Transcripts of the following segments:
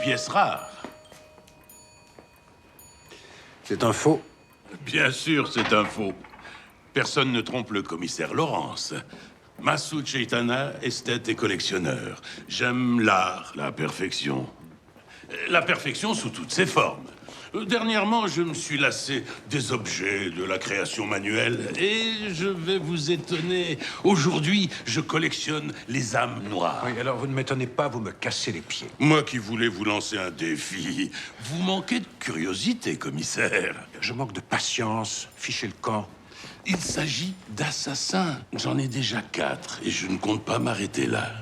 pièce rare. C'est un faux. Bien sûr, c'est un faux. Personne ne trompe le commissaire Lawrence. Massoud Chaitana, esthète et collectionneur. J'aime l'art, la perfection. La perfection sous toutes ses formes. Dernièrement, je me suis lassé des objets, de la création manuelle, et je vais vous étonner. Aujourd'hui, je collectionne les âmes noires. Oui, alors vous ne m'étonnez pas, vous me cassez les pieds. Moi qui voulais vous lancer un défi. Vous manquez de curiosité, commissaire. Je manque de patience, fichez le camp. Il s'agit d'assassins. J'en ai déjà 4 et je ne compte pas m'arrêter là.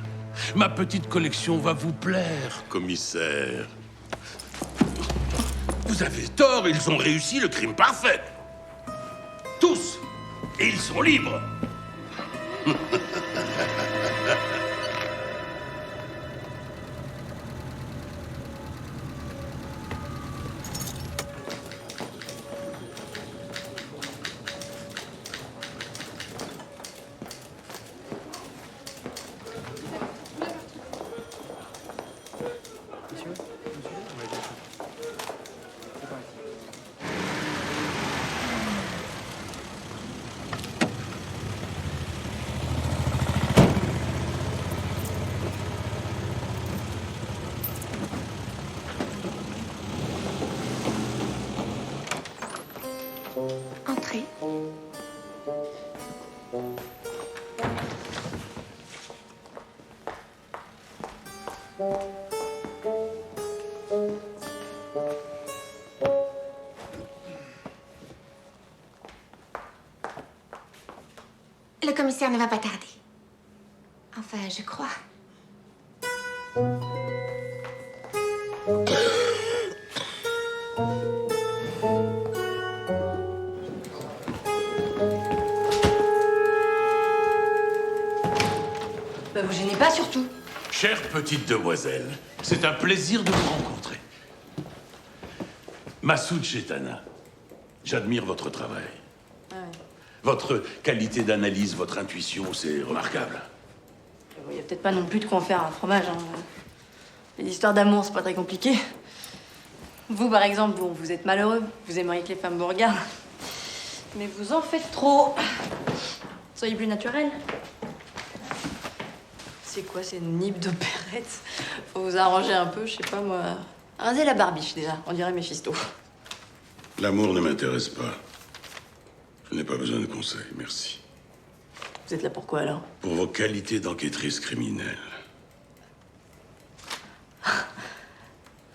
Ma petite collection va vous plaire, commissaire. Vous avez tort, ils ont réussi le crime parfait. Tous. Et ils sont libres. Entrez. Le commissaire ne va pas tarder. Enfin, je crois. Bah, vous gênez pas surtout. Chère petite demoiselle, c'est un plaisir de vous rencontrer. Massoud Chaitana, j'admire votre travail. Ah ouais. Votre qualité d'analyse, votre intuition, c'est remarquable. Il n'y a peut-être pas non plus de quoi en faire un fromage. Hein. Les histoires d'amour, c'est pas très compliqué. Vous, par exemple, bon, vous êtes malheureux. Vous aimeriez que les femmes vous regardent. Mais vous en faites trop. Soyez plus naturel. C'est quoi ces nippes d'opérette? Faut vous arranger un peu, je sais pas moi. Rasez la barbiche déjà, on dirait Méphisto. L'amour ne m'intéresse pas. Je n'ai pas besoin de conseils, merci. Vous êtes là pourquoi alors? Pour vos qualités d'enquêtrice criminelle.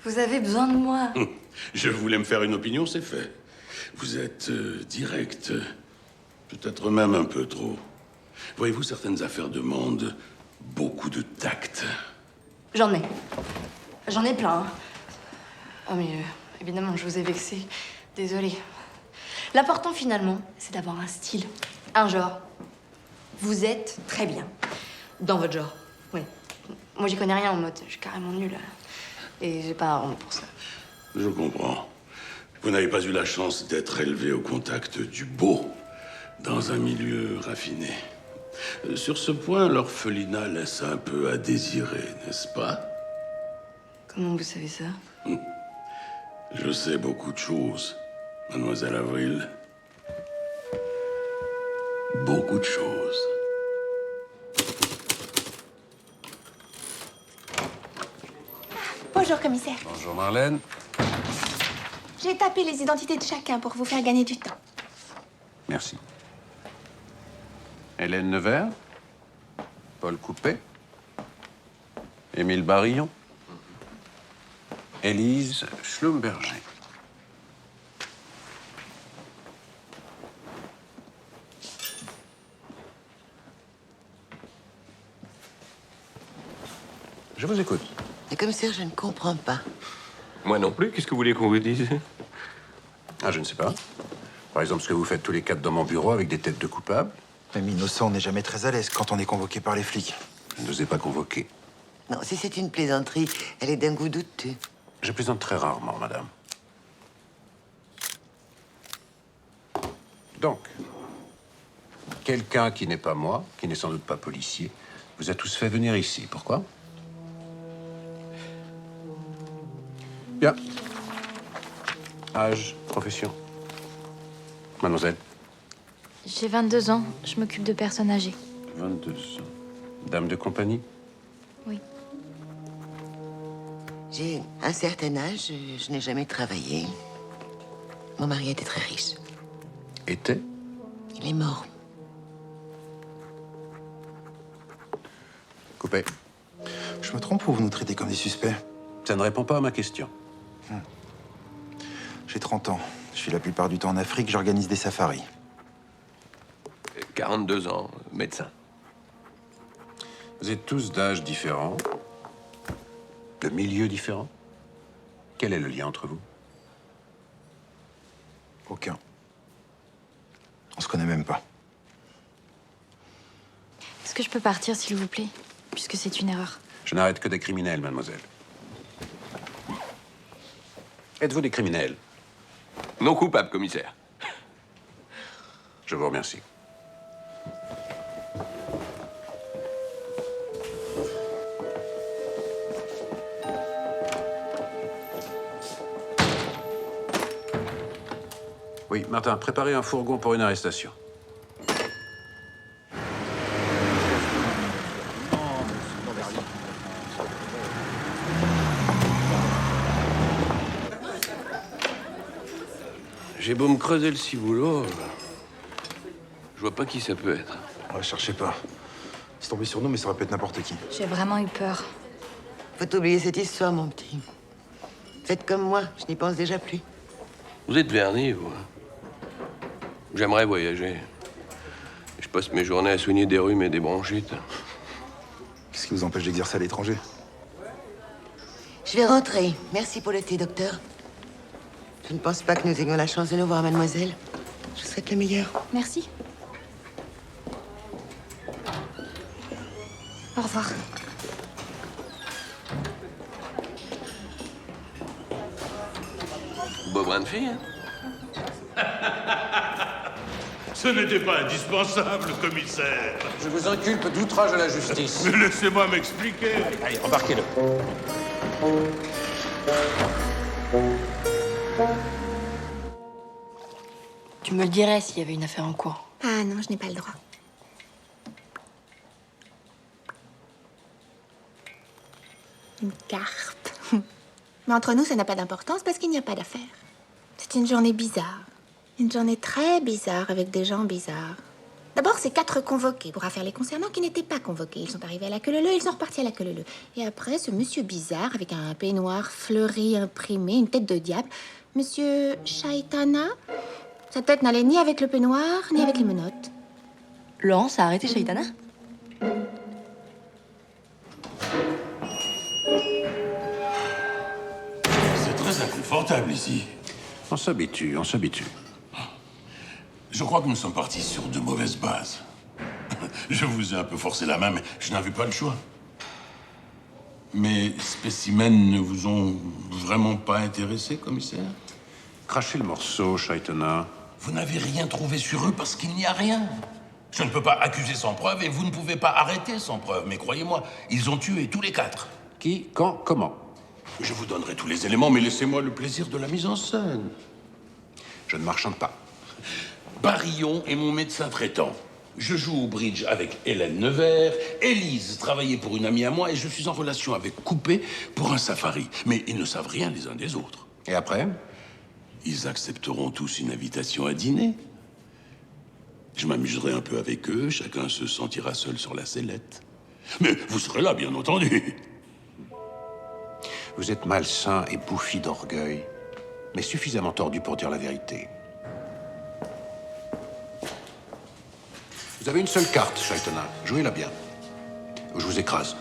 Vous avez besoin de moi. Je voulais me faire une opinion, c'est fait. Vous êtes direct. Peut-être même un peu trop. Voyez-vous, certaines affaires demandent beaucoup de tact. J'en ai. J'en ai plein. Hein. Oh mais évidemment, je vous ai vexé. Désolée. L'important finalement, c'est d'avoir un style, un genre. Vous êtes très bien dans votre genre. Ouais. Moi, j'y connais rien en mode. Je suis carrément nulle. Et j'ai pas honte pour ça. Je comprends. Vous n'avez pas eu la chance d'être élevé au contact du beau dans un milieu raffiné. Sur ce point, l'orphelinat laisse un peu à désirer, n'est-ce pas? Comment vous savez ça? Je sais beaucoup de choses, mademoiselle Avril. Beaucoup de choses. Bonjour, commissaire. Bonjour Marlène. J'ai tapé les identités de chacun pour vous faire gagner du temps. Merci. Hélène Nevers, Paul Coupet, Émile Barillon, Élise Schlumberger. Je vous écoute. Mais commissaire, je ne comprends pas. Moi non plus, qu'est-ce que vous voulez qu'on vous dise? Ah, je ne sais pas. Par exemple, ce que vous faites tous les 4 dans mon bureau avec des têtes de coupables. Même innocent, on n'est jamais très à l'aise quand on est convoqué par les flics. Je ne vous ai pas convoqué. Non, si c'est une plaisanterie, elle est d'un goût douteux. Je plaisante très rarement, madame. Donc, quelqu'un qui n'est pas moi, qui n'est sans doute pas policier, vous a tous fait venir ici. Pourquoi? Bien. Âge, profession. Mademoiselle. J'ai 22 ans, je m'occupe de personnes âgées. 22 ans. Dame de compagnie. Oui. J'ai un certain âge, je n'ai jamais travaillé. Mon mari était très riche. Était. Il est mort. Coupé. Je me trompe ou vous nous traitez comme des suspects? Ça ne répond pas à ma question. J'ai 30 ans. Je suis la plupart du temps en Afrique, j'organise des safaris. 42 ans, médecin. Vous êtes tous d'âge différents, de milieux différents. Quel est le lien entre vous? Aucun. On se connaît même pas. Est-ce que je peux partir, s'il vous plaît? Puisque c'est une erreur. Je n'arrête que des criminels, mademoiselle. Êtes-vous des criminels? Non coupable, commissaire. Je vous remercie. Oui, Martin, préparez un fourgon pour une arrestation. J'ai beau me creuser le ciboulot, je vois pas qui ça peut être. Ouais, cherchez pas. C'est tombé sur nous, mais ça aurait pu être n'importe qui. J'ai vraiment eu peur. Faut oublier cette histoire, mon petit. Faites comme moi, je n'y pense déjà plus. Vous êtes vernis, vous. J'aimerais voyager. Je passe mes journées à soigner des rhumes et des bronchites. Qu'est-ce qui vous empêche d'exercer à l'étranger? Je vais rentrer. Merci pour le thé, docteur. Je ne pense pas que nous ayons la chance de nous voir, mademoiselle. Je vous souhaite le meilleur. Merci. Au revoir. Beau brin de fille, hein? Ce n'était pas indispensable, commissaire. Je vous inculpe d'outrage à la justice. Mais laissez-moi m'expliquer. Allez, embarquez-le. Tu me le dirais s'il y avait une affaire en cours. Ah non, je n'ai pas le droit. Une carte. Mais entre nous, ça n'a pas d'importance parce qu'il n'y a pas d'affaire. C'est une journée bizarre. Une journée très bizarre avec des gens bizarres. D'abord, c'est 4 convoqués pour affaires les concernant qui n'étaient pas convoqués. Ils sont arrivés à la queue leu, ils sont repartis à la queue leu. Et après, ce monsieur bizarre avec un peignoir fleuri imprimé, une tête de diable, monsieur Chaitana. Sa tête n'allait ni avec le peignoir, ni avec les menottes. Laurence a arrêté Chaitana? C'est très inconfortable ici. On s'habitue, on s'habitue. Je crois que nous sommes partis sur de mauvaises bases. Je vous ai un peu forcé la main, mais je n'avais pas le choix. Mes spécimens ne vous ont vraiment pas intéressé, commissaire? Crachez le morceau, Chaitana. Vous n'avez rien trouvé sur eux parce qu'il n'y a rien. Je ne peux pas accuser sans preuve et vous ne pouvez pas arrêter sans preuve. Mais croyez-moi, ils ont tué tous les 4. Qui, quand, comment? Je vous donnerai tous les éléments, mais laissez-moi le plaisir de la mise en scène. Je ne marchande pas. Barillon est mon médecin traitant. Je joue au bridge avec Hélène Nevers. Élise travaillait pour une amie à moi et je suis en relation avec Coupé pour un safari. Mais ils ne savent rien les uns des autres. Et après? Ils accepteront tous une invitation à dîner. Je m'amuserai un peu avec eux, chacun se sentira seul sur la sellette. Mais vous serez là, bien entendu. Vous êtes malsain et bouffi d'orgueil, mais suffisamment tordu pour dire la vérité. Vous avez une seule carte, Chaitana. Jouez-la bien. Ou je vous écrase.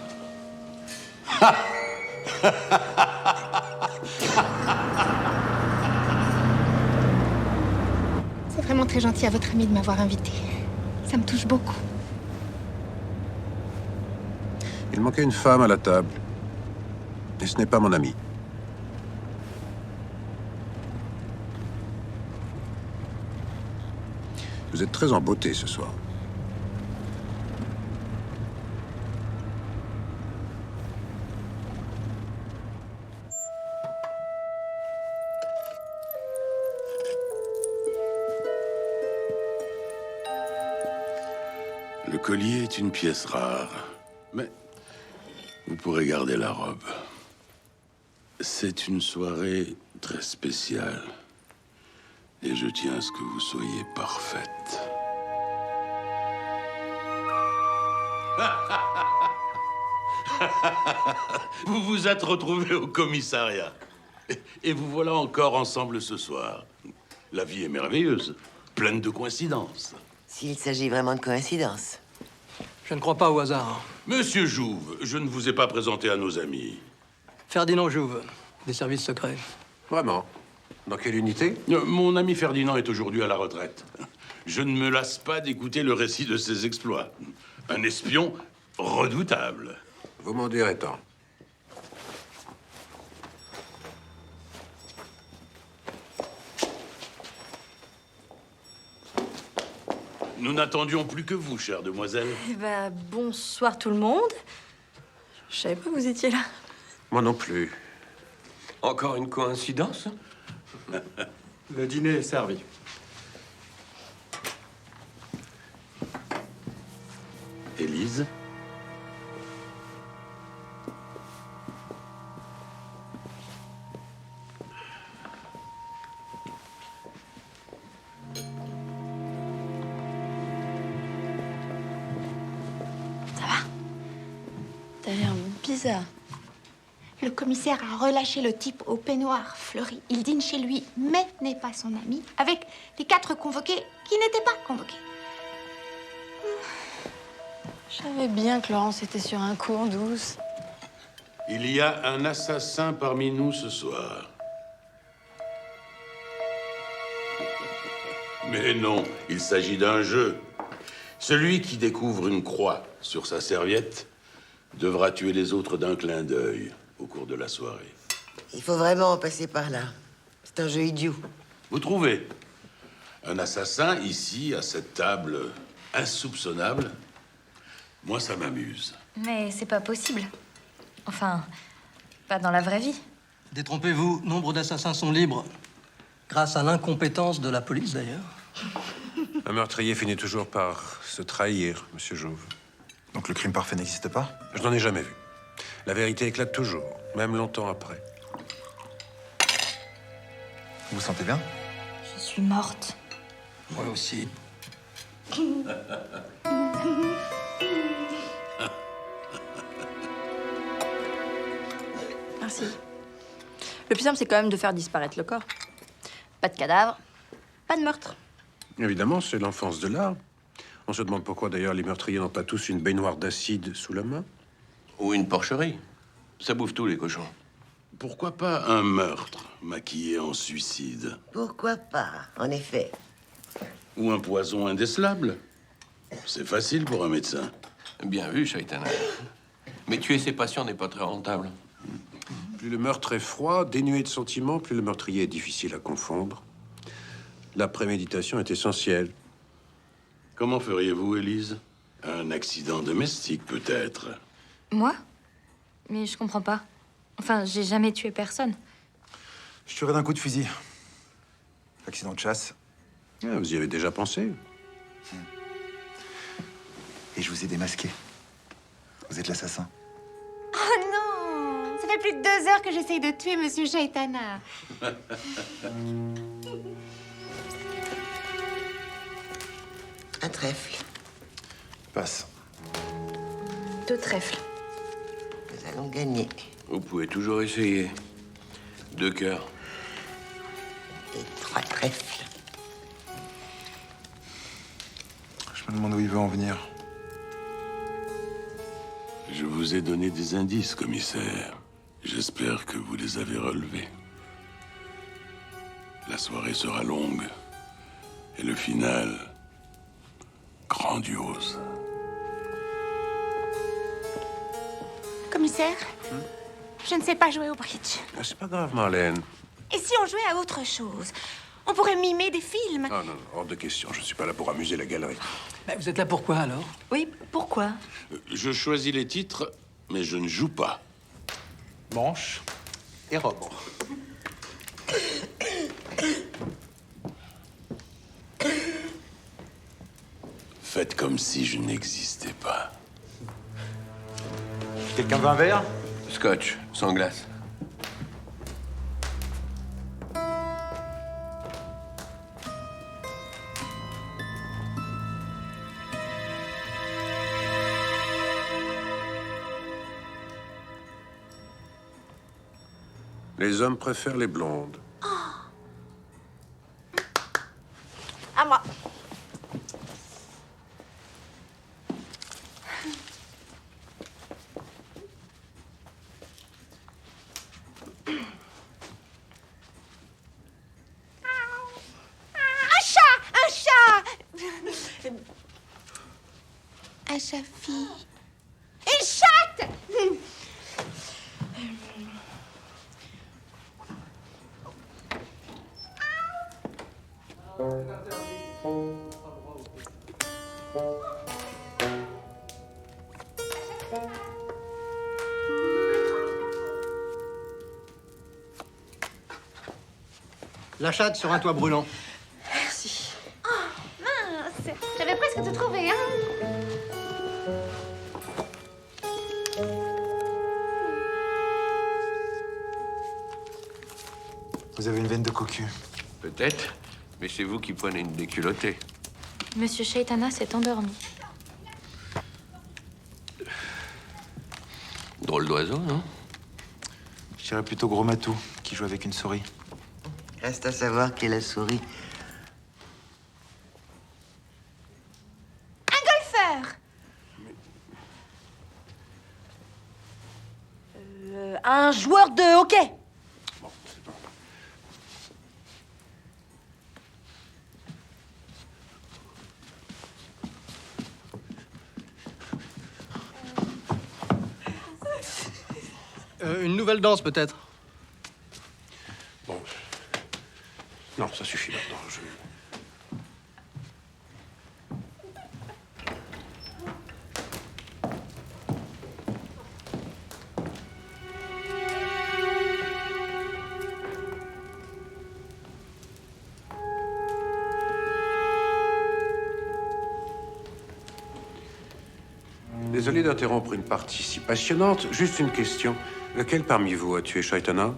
C'est vraiment très gentil à votre ami de m'avoir invité. Ça me touche beaucoup. Il manquait une femme à la table. Et ce n'est pas mon ami. Vous êtes très en beauté ce soir. Le collier est une pièce rare, mais vous pourrez garder la robe. C'est une soirée très spéciale, et je tiens à ce que vous soyez parfaite. Vous vous êtes retrouvés au commissariat. Et vous voilà encore ensemble ce soir. La vie est merveilleuse, pleine de coïncidences. S'il s'agit vraiment de coïncidence. Je ne crois pas au hasard. Monsieur Jouve, je ne vous ai pas présenté à nos amis. Ferdinand Jouve, des services secrets. Vraiment? Dans quelle unité? Mon ami Ferdinand est aujourd'hui à la retraite. Je ne me lasse pas d'écouter le récit de ses exploits. Un espion redoutable. Vous m'en direz tant. Nous n'attendions plus que vous, chère demoiselle. Eh ben, bonsoir tout le monde. Je savais pas que vous étiez là. Moi non plus. Encore une coïncidence? Le dîner est servi. Élise? T'as l'air bizarre. Le commissaire a relâché le type au peignoir fleuri. Il dîne chez lui, mais n'est pas son ami, avec les 4 convoqués qui n'étaient pas convoqués. Je savais bien que Laurence était sur un coup en douce. Il y a un assassin parmi nous ce soir. Mais non, il s'agit d'un jeu. Celui qui découvre une croix sur sa serviette devra tuer les autres d'un clin d'œil au cours de la soirée. Il faut vraiment en passer par là. C'est un jeu idiot. Vous trouvez? Un assassin ici, à cette table insoupçonnable? Moi, ça m'amuse. Mais c'est pas possible. Enfin, pas dans la vraie vie. Détrompez-vous, nombre d'assassins sont libres. Grâce à l'incompétence de la police, d'ailleurs. Un meurtrier finit toujours par se trahir, monsieur Jouve. Donc le crime parfait n'existe pas? Je n'en ai jamais vu. La vérité éclate toujours, même longtemps après. Vous vous sentez bien? Je suis morte. Moi aussi. Merci. Le plus simple, c'est quand même de faire disparaître le corps. Pas de cadavre, pas de meurtre. Évidemment, c'est l'enfance de l'art. On se demande pourquoi, d'ailleurs, les meurtriers n'ont pas tous une baignoire d'acide sous la main. Ou une porcherie. Ça bouffe tous les cochons. Pourquoi pas un meurtre maquillé en suicide? Pourquoi pas, en effet. Ou un poison indécelable? C'est facile pour un médecin. Bien vu, Chaitana. Mais tuer ses patients n'est pas très rentable. Plus le meurtre est froid, dénué de sentiments, plus le meurtrier est difficile à confondre. La préméditation est essentielle. Comment feriez-vous, Élise? Un accident domestique, peut-être. Moi? Mais je comprends pas. Enfin, j'ai jamais tué personne. Je tuerais d'un coup de fusil. Accident de chasse. Ah, vous y avez déjà pensé? Et je vous ai démasqué. Vous êtes l'assassin. Oh non! Ça fait plus de 2 heures que j'essaye de tuer Monsieur Chaitana. Un trèfle. Passe. 2 trèfles. Nous allons gagner. Vous pouvez toujours essayer. 2 cœurs. Et 3 trèfles. Je me demande où il veut en venir. Je vous ai donné des indices, commissaire. J'espère que vous les avez relevés. La soirée sera longue. Et le final, grandiose. Commissaire, je ne sais pas jouer au bridge. Ah, c'est pas grave, Marlène. Et si on jouait à autre chose? On pourrait mimer des films. Ah non, non, hors de question. Je ne suis pas là pour amuser la galerie. Bah, vous êtes là pourquoi, alors? Oui, pourquoi? Je choisis les titres, mais je ne joue pas. Manche et robe. Fait. faites comme si je n'existais pas. Quelqu'un veut un verre? Scotch, sans glace. Les hommes préfèrent les blondes. À moi. Un chat fille. Une chatte. La chatte sur un toit brûlant. Merci. Mince, j'avais presque tout trouvé, hein. Vous avez une veine de cocu. Peut-être, mais c'est vous qui prenez une déculottée. Monsieur Chaitana s'est endormi. Drôle d'oiseau, non? Je dirais plutôt Gros Matou, qui joue avec une souris. Reste à savoir qui est la souris. Golfeur. Un joueur de hockey. Une nouvelle danse, peut-être. Bon. Non, ça suffit maintenant. Désolé d'interrompre une partie si passionnante. Juste une question. Lequel parmi vous a tué Chaitana?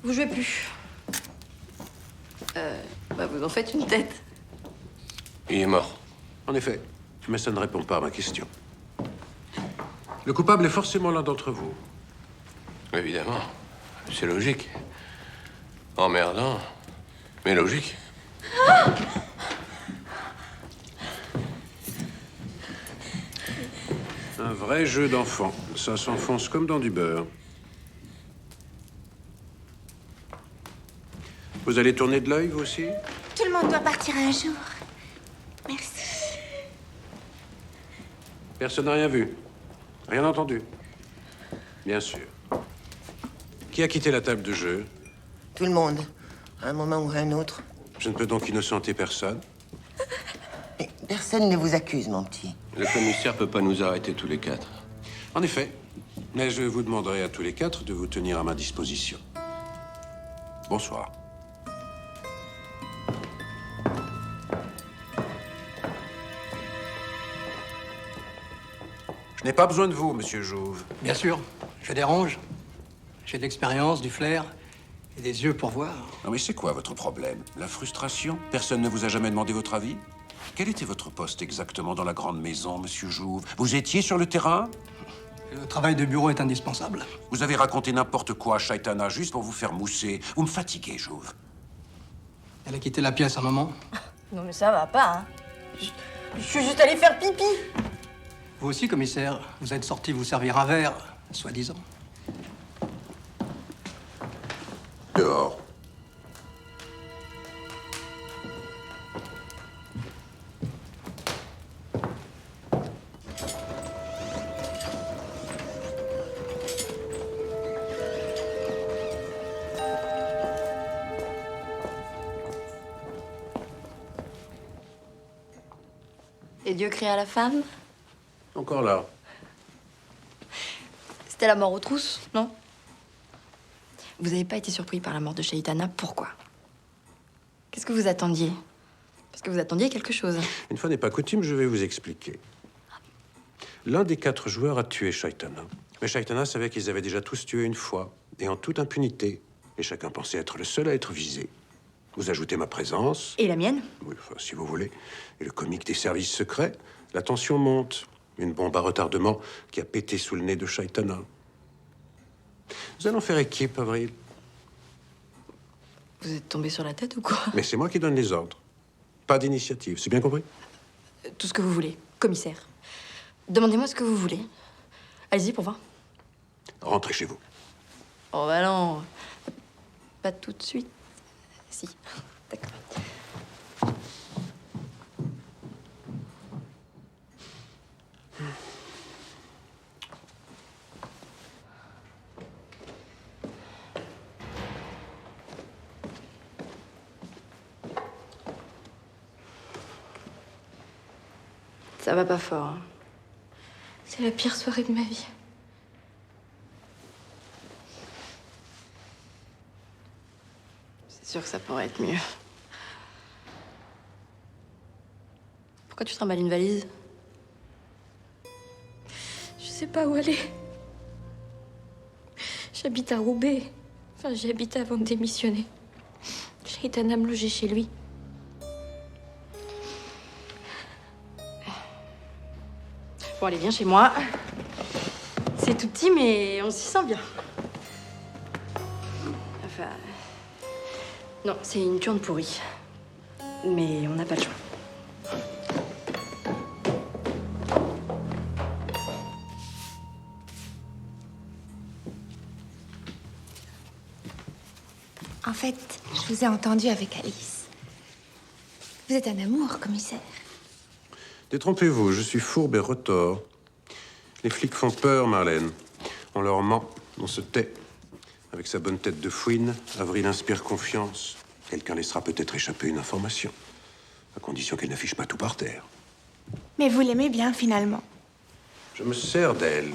Vous jouez plus. Vous en faites une tête. Il est mort. En effet, mais ça ne répond pas à ma question. Le coupable est forcément l'un d'entre vous. Évidemment. C'est logique. Emmerdant, mais logique. Un vrai jeu d'enfant. Ça s'enfonce comme dans du beurre. Vous allez tourner de l'œil, vous aussi? Tout le monde doit partir un jour. Merci. Personne n'a rien vu? Rien entendu? Bien sûr. Qui a quitté la table de jeu? Tout le monde, à un moment ou à un autre. Je ne peux donc innocenter personne? Mais personne ne vous accuse, mon petit. Le commissaire peut pas nous arrêter tous les quatre. En effet. Mais je vous demanderai à tous les quatre de vous tenir à ma disposition. Bonsoir. Je n'ai pas besoin de vous, monsieur Jouve. Bien sûr, je dérange. J'ai de l'expérience, du flair et des yeux pour voir. Non mais c'est quoi votre problème? La frustration? Personne ne vous a jamais demandé votre avis? Quel était votre poste exactement dans la grande maison, monsieur Jouve? Vous étiez sur le terrain? Le travail de bureau est indispensable. Vous avez raconté n'importe quoi à Chaitana juste pour vous faire mousser. Vous me fatiguez, Jouve. Elle a quitté la pièce un moment. Non mais ça va pas, hein. Je suis juste allée faire pipi. Vous aussi, commissaire, vous êtes sorti vous servir un verre, soi-disant. Dehors. Et Dieu créa la femme? Encore là. C'était la mort aux trousses, non? Vous n'avez pas été surpris par la mort de Chaitana, pourquoi? Qu'est-ce que vous attendiez? Parce que vous attendiez quelque chose. Une fois n'est pas coutume, je vais vous expliquer. L'un des 4 joueurs a tué Chaitana. Mais Chaitana savait qu'ils avaient déjà tous tué une fois, et en toute impunité. Et chacun pensait être le seul à être visé. Vous ajoutez ma présence. Et la mienne? Oui, enfin, si vous voulez. Et le comique des services secrets. La tension monte. Une bombe à retardement qui a pété sous le nez de Chaitana. Nous allons faire équipe, Avril. Vous êtes tombé sur la tête ou quoi? Mais c'est moi qui donne les ordres. Pas d'initiative, c'est bien compris? Tout ce que vous voulez, commissaire. Demandez-moi ce que vous voulez. Allez-y pour voir. Rentrez chez vous. Oh bah non. Pas tout de suite. Si. D'accord. Ça va pas fort, hein. C'est la pire soirée de ma vie. C'est sûr que ça pourrait être mieux. Pourquoi tu trimbales une valise? Je sais pas où aller. J'habite à Roubaix. Enfin, j'y habitais avant de démissionner. Chaitana me logeait chez lui. Bon, allez, viens chez moi. C'est tout petit, mais on s'y sent bien. Enfin... Non, c'est une turne pourrie. Mais on n'a pas le choix. En fait, je vous ai entendu avec Alice. Vous êtes un amour, commissaire. Détrompez-vous, je suis fourbe et retors. Les flics font peur, Marlène. On leur ment, on se tait. Avec sa bonne tête de fouine, Avril inspire confiance. Quelqu'un laissera peut-être échapper une information, à condition qu'elle n'affiche pas tout par terre. Mais vous l'aimez bien, finalement. Je me sers d'elle.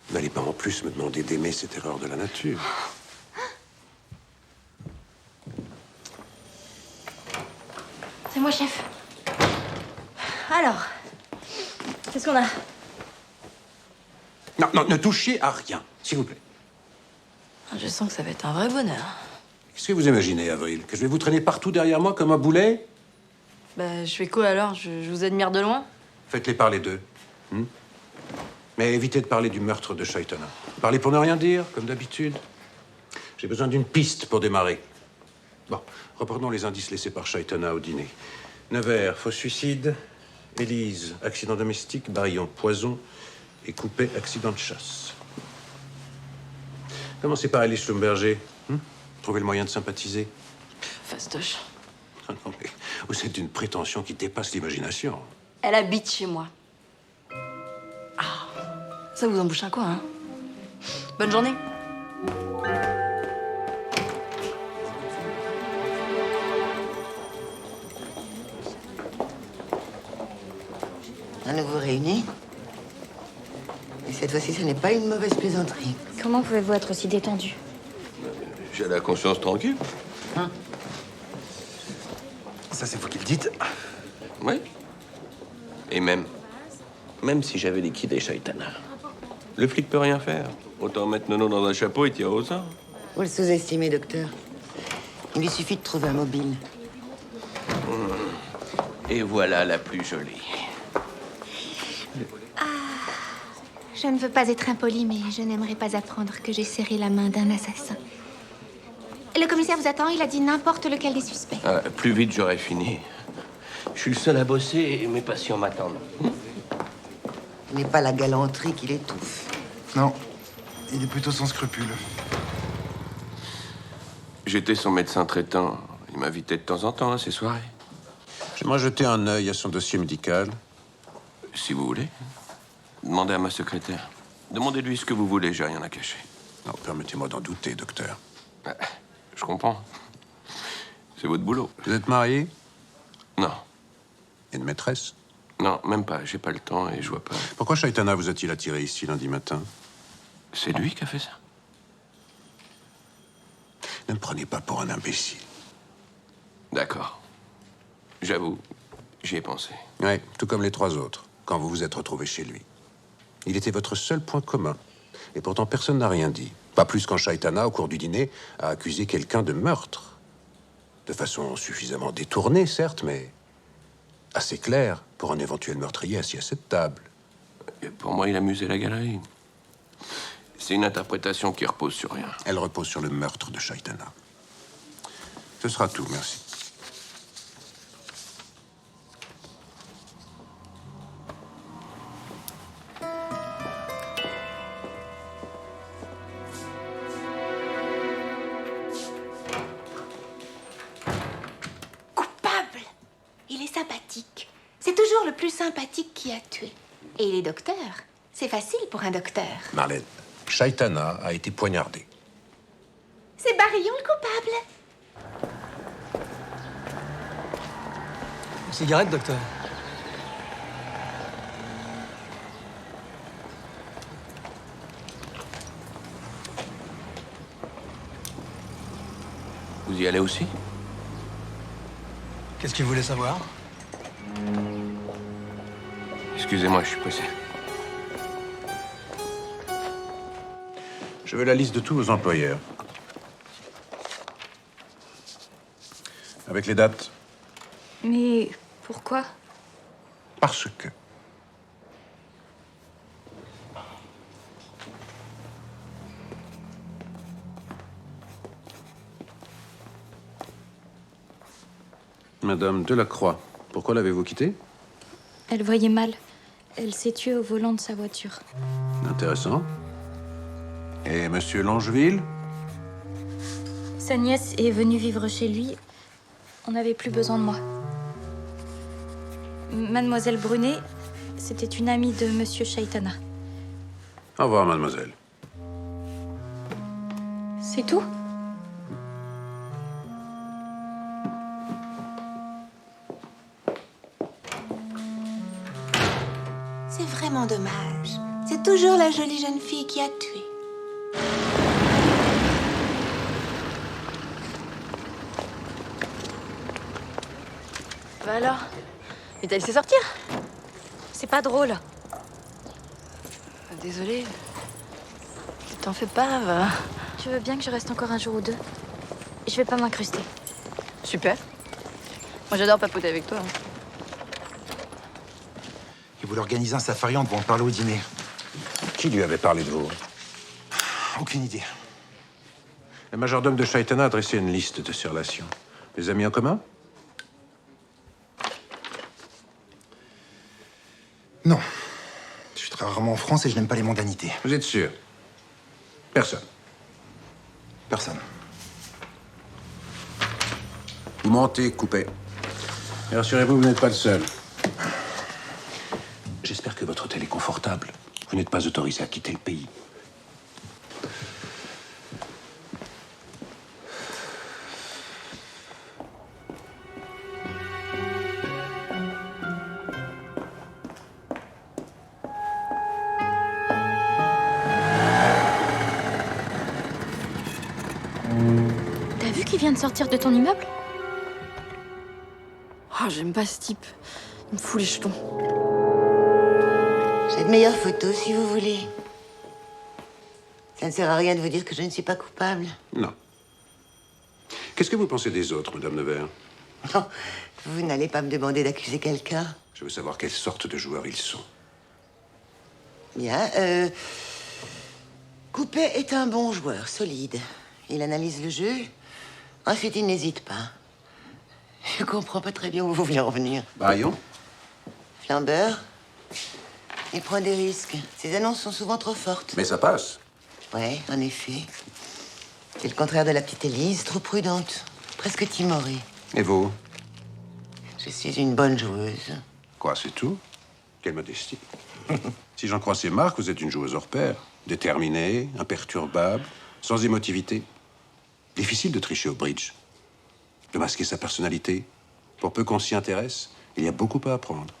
Vous n'allez pas en plus me demander d'aimer cette erreur de la nature. C'est moi, chef. Alors, qu'est-ce qu'on a? Non, non, ne touchez à rien, s'il vous plaît. Je sens que ça va être un vrai bonheur. Qu'est-ce que vous imaginez, Avril? Que je vais vous traîner partout derrière moi comme un boulet? Bah, je fais quoi alors? Je vous admire de loin? Faites-les parler d'eux. Mais évitez de parler du meurtre de Chaitana. Parlez pour ne rien dire, comme d'habitude. J'ai besoin d'une piste pour démarrer. Bon, reprenons les indices laissés par Chaitana au dîner. Nevers, faux suicide. Élise, accident domestique. Barillon, poison. Et Coupé, accident de chasse. Commencez par Alice Schlumberger. Trouvez le moyen de sympathiser. Fastoche. Ah non, mais vous êtes d'une prétention qui dépasse l'imagination. Elle habite chez moi. Ah, ça vous embouche un coin, hein? Bonne journée. À nouveau réunis. Et cette fois-ci, ce n'est pas une mauvaise plaisanterie. Comment pouvez-vous être aussi détendu? J'ai la conscience tranquille. Ça, c'est vous qui le dites. Oui. Et même si j'avais liquidé Chaitana, le flic peut rien faire. Autant mettre Nono dans un chapeau et tirer au sort. Vous le sous-estimez, docteur. Il lui suffit de trouver un mobile. Et voilà la plus jolie. Je ne veux pas être impolie, mais je n'aimerais pas apprendre que j'ai serré la main d'un assassin. Le commissaire vous attend, il a dit n'importe lequel des suspects. Ah, plus vite, j'aurais fini. Je suis le seul à bosser et mes patients m'attendent. Ce n'est pas la galanterie qui l'étouffe. Non, il est plutôt sans scrupules. J'étais son médecin traitant. Il m'invitait de temps en temps à ses soirées. J'aimerais jeter un œil à son dossier médical. Si vous voulez. Demandez à ma secrétaire. Demandez-lui ce que vous voulez, j'ai rien à cacher. Non, permettez-moi d'en douter, docteur. Je comprends. C'est votre boulot. Vous êtes marié? Non. Et une maîtresse. Non, même pas. J'ai pas le temps et je vois pas. Pourquoi Chaitana vous a-t-il attiré ici lundi matin? C'est lui qui a fait ça? Ne me prenez pas pour un imbécile. D'accord. J'avoue, j'y ai pensé. Oui, tout comme les 3 autres, quand vous vous êtes retrouvés chez lui. Il était votre seul point commun. Et pourtant, personne n'a rien dit. Pas plus quand Chaitana, au cours du dîner, a accusé quelqu'un de meurtre. De façon suffisamment détournée, certes, mais assez claire pour un éventuel meurtrier assis à cette table. Et pour moi, il amusait la galerie. C'est une interprétation qui repose sur rien. Elle repose sur le meurtre de Chaitana. Ce sera tout, merci. Coupable. Il est sympathique. C'est toujours le plus sympathique qui a tué. Et il est docteur. C'est facile pour un docteur. Marlène, Chaitana a été poignardée. C'est Barillon le coupable. Une cigarette, docteur? Vous y allez aussi? Qu'est-ce que vous voulez savoir? Excusez-moi, je suis pressé. Je veux la liste de tous vos employeurs. Avec les dates. Mais pourquoi? Parce que. Madame Delacroix, pourquoi l'avez-vous quittée? Elle voyait mal. Elle s'est tuée au volant de sa voiture. Intéressant. Et Monsieur Langeville? Sa nièce est venue vivre chez lui. On n'avait plus besoin de moi. Mademoiselle Brunet, c'était une amie de Monsieur Chaitana. Au revoir, mademoiselle. C'est tout? C'est vraiment dommage. C'est toujours la jolie jeune fille qui a tué. Bah alors? Et t'as laissé sortir? C'est pas drôle. Désolée. T'en fais pas, va. Tu veux bien que je reste encore un jour ou deux? Je vais pas m'incruster. Super. Moi, j'adore papoter avec toi. Il voulait organiser un safari, on devait en parler au dîner. Qui lui avait parlé de vous? Aucune idée. Le majordome de Chaitana a dressé une liste de ses relations. Des amis en commun? Non. Je suis très rarement en France et je n'aime pas les mondanités. Vous êtes sûr? Personne. Personne. Vous mentez, coupez. Et rassurez-vous, vous n'êtes pas le seul. J'espère que votre hôtel est confortable. Vous n'êtes pas autorisé à quitter le pays. T'as vu qu'il vient de sortir de ton immeuble? Oh, j'aime pas ce type. Il me fout les jetons. J'ai de meilleures photos, si vous voulez. Ça ne sert à rien de vous dire que je ne suis pas coupable. Non. Qu'est-ce que vous pensez des autres, Madame Nevers? Non, vous n'allez pas me demander d'accuser quelqu'un. Je veux savoir quelle sorte de joueurs ils sont. Bien, Coupé est un bon joueur, solide. Il analyse le jeu. Ensuite, il n'hésite pas. Je comprends pas très bien où vous voulez en venir. Barillon? Flambeur, il prend des risques. Ses annonces sont souvent trop fortes. Mais ça passe. Ouais, en effet. C'est le contraire de la petite Élise, trop prudente, presque timorée. Et vous? Je suis une bonne joueuse. Quoi, c'est tout? Quelle modestie. Si j'en crois ces marques, vous êtes une joueuse hors pair. Déterminée, imperturbable, sans émotivité. Difficile de tricher au bridge. De masquer sa personnalité. Pour peu qu'on s'y intéresse, Il y a beaucoup à apprendre.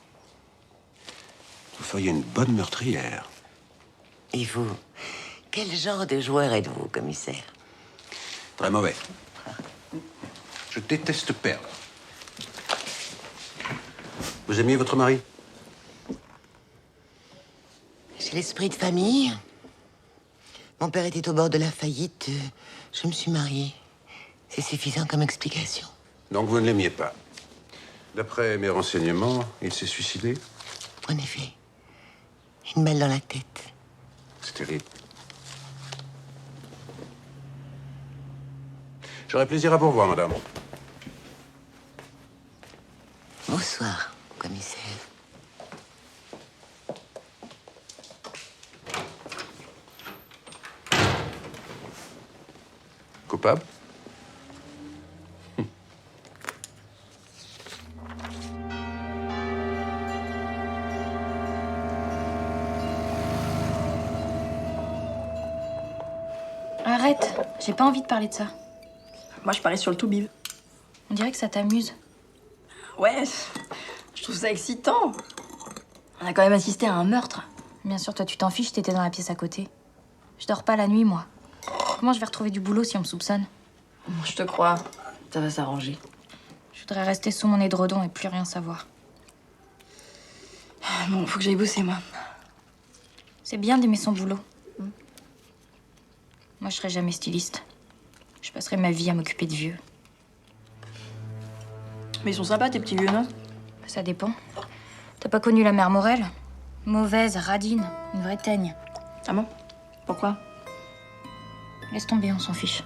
Vous feriez une bonne meurtrière. Et vous, quel genre de joueur êtes-vous, commissaire? Très mauvais. Je déteste perdre. Vous aimiez votre mari? J'ai l'esprit de famille. Mon père était au bord de la faillite. Je me suis mariée. C'est suffisant comme explication. Donc vous ne l'aimiez pas. D'après mes renseignements, il s'est suicidé? En effet. Une balle dans la tête. C'est terrible. J'aurais plaisir à vous revoir, madame. Bonsoir, commissaire. Coupable? Arrête, j'ai pas envie de parler de ça. Moi, je parie sur le tout bib. On dirait que ça t'amuse. Ouais, je trouve ça excitant. On a quand même assisté à un meurtre. Bien sûr, toi tu t'en fiches, t'étais dans la pièce à côté. Je dors pas la nuit, moi. Comment je vais retrouver du boulot si on me soupçonne? Je te crois. Ça va s'arranger. Je voudrais rester sous mon édredon et plus rien savoir. Bon, faut que j'aille bosser, moi. C'est bien d'aimer son boulot. Moi, je serai jamais styliste. Je passerai ma vie à m'occuper de vieux. Mais ils sont sympas, tes petits vieux, non? Ça dépend. T'as pas connu la mère Morel? Mauvaise, radine, une vraie teigne. Ah bon? Pourquoi? Laisse tomber, on s'en fiche.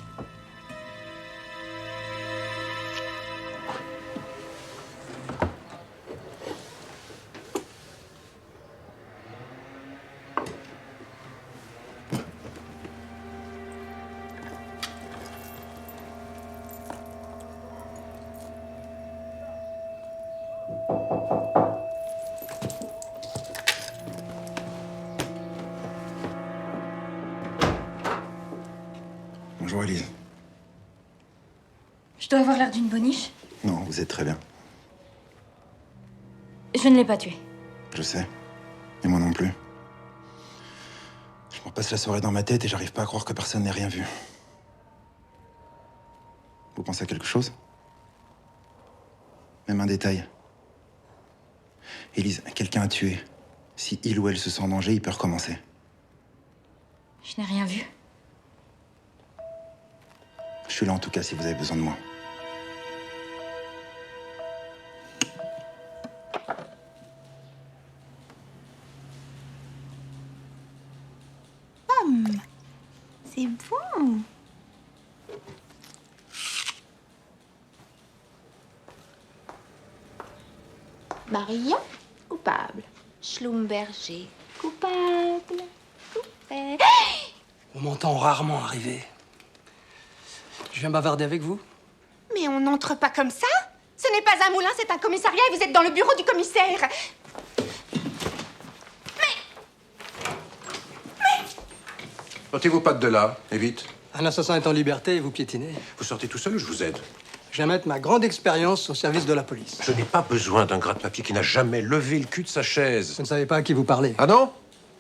Bonjour, Élise. Je dois avoir l'air d'une boniche. Non, vous êtes très bien. Je ne l'ai pas tué. Je sais. Et moi non plus. Je me passe la soirée dans ma tête et j'arrive pas à croire que personne n'ait rien vu. Vous pensez à quelque chose? Même un détail. Élise, quelqu'un a tué. Si il ou elle se sent en danger, il peut recommencer. Je n'ai rien vu. Je suis là en tout cas si vous avez besoin de moi. C'est bon. Maria, coupable. Schlumberger, coupable. Coupable. On m'entend rarement arriver. Je viens bavarder avec vous? Mais on n'entre pas comme ça. Ce n'est pas un moulin, c'est un commissariat et vous êtes dans le bureau du commissaire. Sortez-vous pas de là, et vite. Un assassin est en liberté et vous piétinez. Vous sortez tout seul ou je vous aide? Je viens mettre ma grande expérience au service de la police. Je n'ai pas besoin d'un gratte-papier qui n'a jamais levé le cul de sa chaise. Vous ne savez pas à qui vous parlez. Ah non?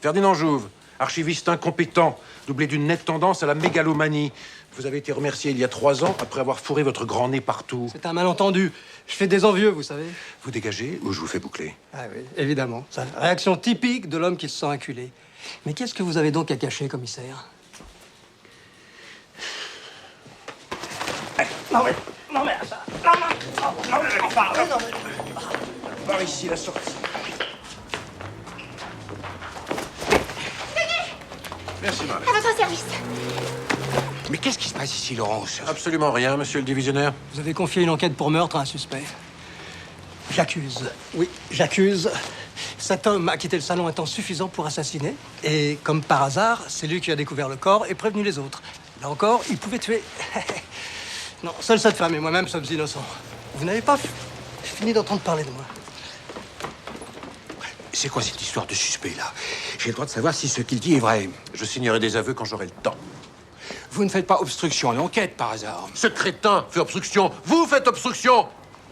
Ferdinand Jouve, archiviste incompétent, doublé d'une nette tendance à la mégalomanie. Vous avez été remercié il y a 3 ans après avoir fourré votre grand nez partout. C'est un malentendu. Je fais des envieux, vous savez. Vous dégagez ou je vous fais boucler? Ah oui, évidemment. C'est la réaction typique de l'homme qui se sent acculé. Mais qu'est-ce que vous avez donc à cacher, commissaire? Non mais ça... Par ici, la sortie. Merci, Marlène. À votre service. Mais qu'est-ce qui se passe ici, Laurence? Absolument rien, monsieur le divisionnaire. Vous avez confié une enquête pour meurtre à un suspect. J'accuse. Oui, j'accuse. Cet homme a quitté le salon un temps suffisant pour assassiner. Et comme par hasard, c'est lui qui a découvert le corps et prévenu les autres. Là encore, il pouvait tuer. Non, seule cette femme et moi-même sommes innocents. Vous n'avez pas fini d'entendre parler de moi. C'est quoi cette histoire de suspect, là? J'ai le droit de savoir si ce qu'il dit est vrai. Je signerai des aveux quand j'aurai le temps. Vous ne faites pas obstruction à l'enquête, par hasard? Ce crétin fait obstruction. Vous faites obstruction!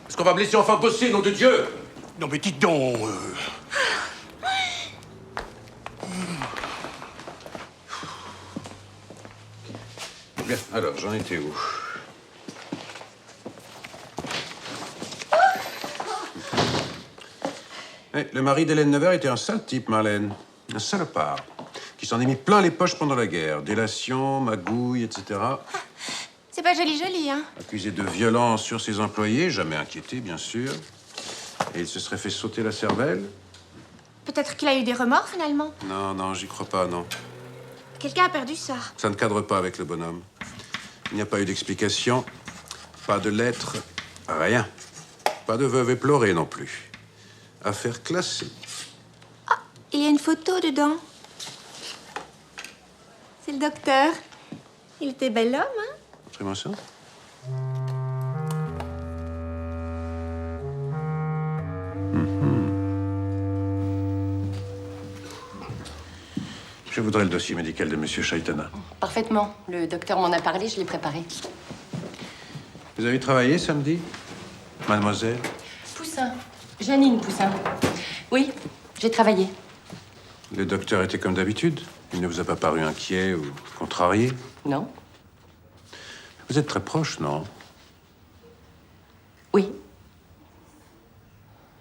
Est-ce qu'on va me laisser enfin bosser, nom de Dieu? Non mais dites donc. Bien, alors, j'en étais où? Le mari d'Hélène Nevers était un sale type, Marlène. Un salopard. Qui s'en est mis plein les poches pendant la guerre. Délation, magouille, etc. C'est pas joli, hein? Accusé de violence sur ses employés, jamais inquiété, bien sûr. Et il se serait fait sauter la cervelle? Peut-être qu'il a eu des remords, finalement. Non, non, j'y crois pas, non. Quelqu'un a perdu ça. Ça ne cadre pas avec le bonhomme. Il n'y a pas eu d'explication, pas de lettre, rien. Pas de veuve éplorée non plus. Affaire classée. Ah, il y a une photo dedans. C'est le docteur. Il était bel homme, hein? Montrez-moi ça. Je voudrais le dossier médical de Monsieur Chaitana. Parfaitement. Le docteur m'en a parlé, je l'ai préparé. Vous avez travaillé samedi, mademoiselle? Poussin. Janine Poussin. Oui, j'ai travaillé. Le docteur était comme d'habitude? Il ne vous a pas paru inquiet ou contrarié? Non. Vous êtes très proche, non? Oui.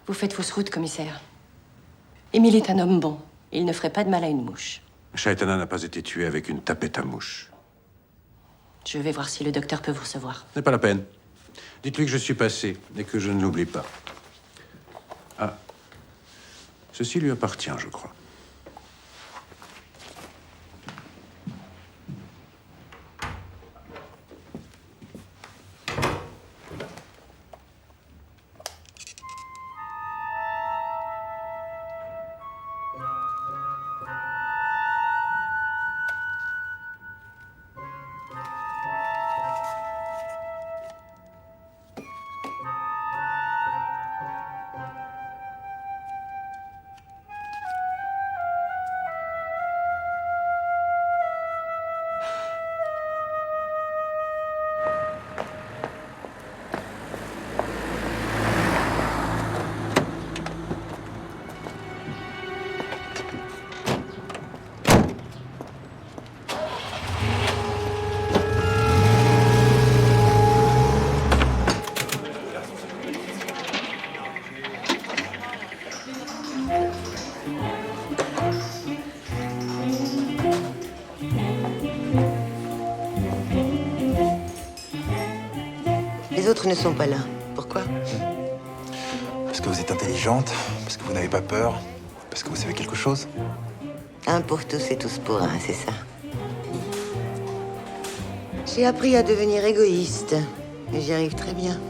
Vous faites fausse route, commissaire. Émile est un homme bon. Il ne ferait pas de mal à une mouche. Chaitana n'a pas été tué avec une tapette à mouche. Je vais voir si le docteur peut vous recevoir. Ce n'est pas la peine. Dites-lui que je suis passé et que je ne l'oublie pas. Ah. Ceci lui appartient, je crois. Les autres ne sont pas là. Pourquoi? Parce que vous êtes intelligente, parce que vous n'avez pas peur, parce que vous savez quelque chose. Un pour tous et tous pour un, c'est ça. J'ai appris à devenir égoïste, mais j'y arrive très bien.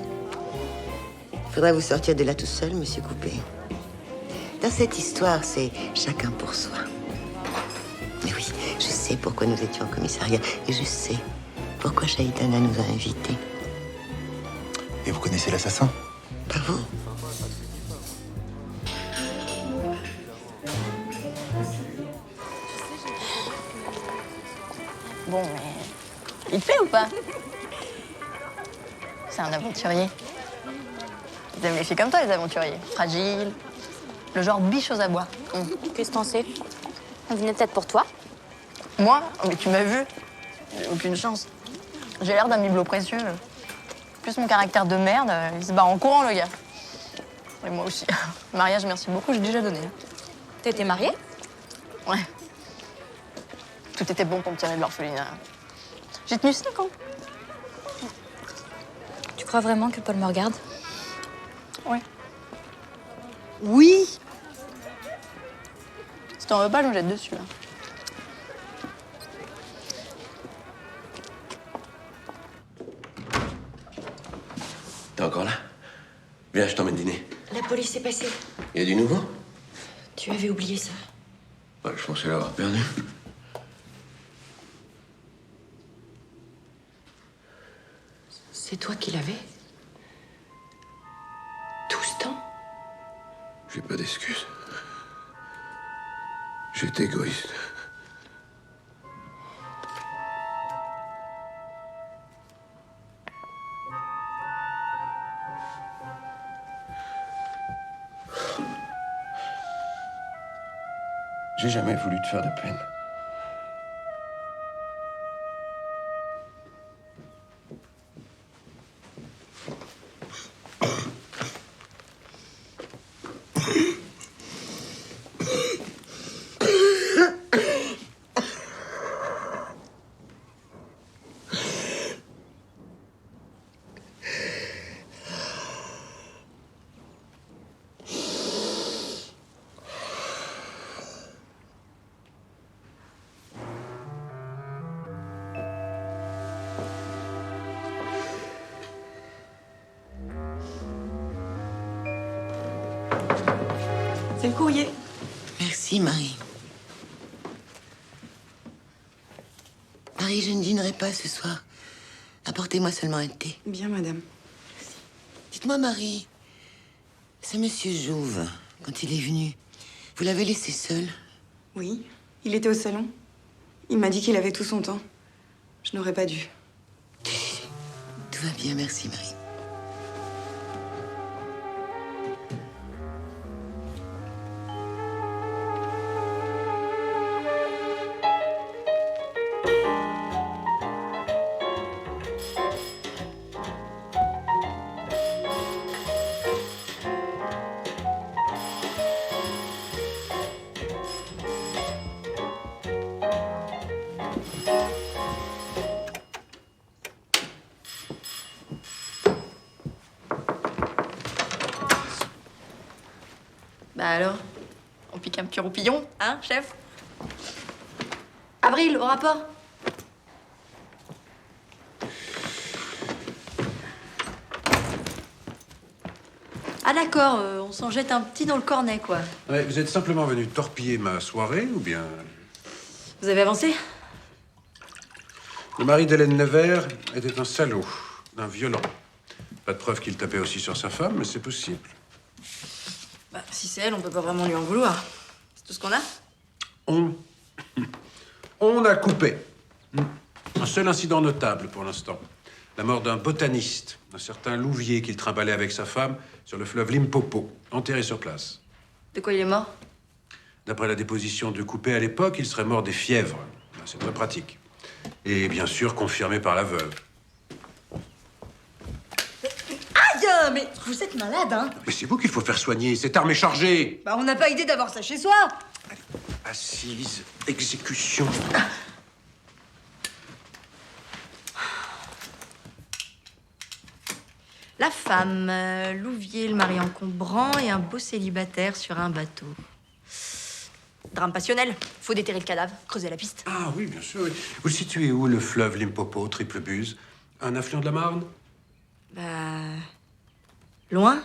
Il faudra vous sortir de là tout seul, monsieur Coupé. Dans cette histoire, c'est chacun pour soi. Mais oui, je sais pourquoi nous étions au commissariat, et je sais pourquoi Chaitana nous a invités. Et vous connaissez l'assassin? Pas vous. Bon, mais... il te plaît ou pas? C'est un aventurier. Ils aiment les filles comme toi, les aventuriers. Fragiles. Le genre biche aux abois. Qu'est-ce que t'en sais? On venait peut-être pour toi. Moi? Oh, mais tu m'as vu. J'ai aucune chance. J'ai l'air d'un bibelot précieux. Plus mon caractère de merde, il se barre en courant, le gars. Et moi aussi. Mariage, merci beaucoup, j'ai déjà donné. T'étais mariée? Ouais. Tout était bon pour me tirer de l'orphelinat. J'ai tenu 5 ans. Tu crois vraiment que Paul me regarde? Ouais. Oui! Si t'en veux pas, je me jette dessus, là. T'es encore là? Viens, je t'emmène dîner. La police est passée. Il y a du nouveau? Tu avais oublié ça. Ouais, je pensais l'avoir perdu. C'est toi qui l'avais? Tout ce temps? J'ai pas d'excuses. J'étais égoïste. J'ai jamais voulu te faire de peine. C'est le courrier. Merci, Marie. Marie, je ne dînerai pas ce soir. Apportez-moi seulement un thé. Bien, madame. Dites-moi, Marie, ce monsieur Jouve, quand il est venu, vous l'avez laissé seul? Oui, il était au salon. Il m'a dit qu'il avait tout son temps. Je n'aurais pas dû. Tout va bien, merci, Marie. Bah alors, on pique un petit roupillon, hein, chef? Avril, au rapport. Ah d'accord, on s'en jette un petit dans le cornet, quoi. Ouais, vous êtes simplement venu torpiller ma soirée, ou bien... Vous avez avancé? Le mari d'Hélène Nevers était un salaud, un violent. Pas de preuve qu'il tapait aussi sur sa femme, mais c'est possible. Bah, si c'est elle, on peut pas vraiment lui en vouloir. C'est tout ce qu'on a? On a coupé. Un seul incident notable pour l'instant. La mort d'un botaniste, un certain Louvier, qu'il trimballait avec sa femme sur le fleuve Limpopo, enterré sur place. De quoi il est mort? D'après la déposition de Coupé à l'époque, il serait mort des fièvres. C'est très pratique. Et bien sûr, confirmé par la veuve. Aïe, mais vous êtes malade, hein? Mais c'est vous qu'il faut faire soigner. Cette arme est chargée. Bah, on n'a pas idée d'avoir ça chez soi. Assise, exécution. La femme, Louvier, le mari encombrant et un beau célibataire sur un bateau. Drame passionnel. Faut déterrer le cadavre, creuser la piste. Ah oui, bien sûr. Oui. Vous le situez où, le fleuve Limpopo, Triple Buse? Un affluent de la Marne? Bah... loin?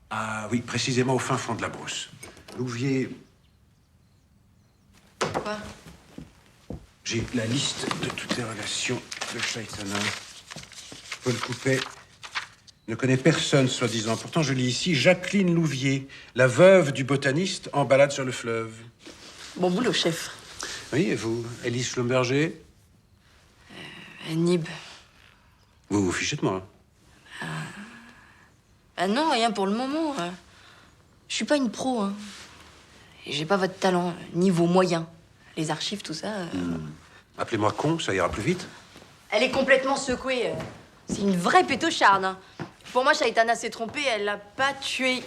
Ah oui, précisément au fin fond de la brousse. Louvier... Quoi? J'ai la liste de toutes les relations de Chaitana. Paul Coupet ne connaît personne, soi-disant. Pourtant, je lis ici Jacqueline Louvier, la veuve du botaniste, en balade sur le fleuve. Bon boulot, chef. Oui, et vous, Élise Schlumberger? Nib. Vous vous fichez de moi. Ah non, rien pour le moment. Je suis pas une pro, hein. Et j'ai pas votre talent, niveau moyen. Les archives, tout ça... Appelez-moi con, ça ira plus vite. Elle est complètement secouée. C'est une vraie pétocharde, hein. Pour moi, Chaitana s'est trompée, elle l'a pas tué.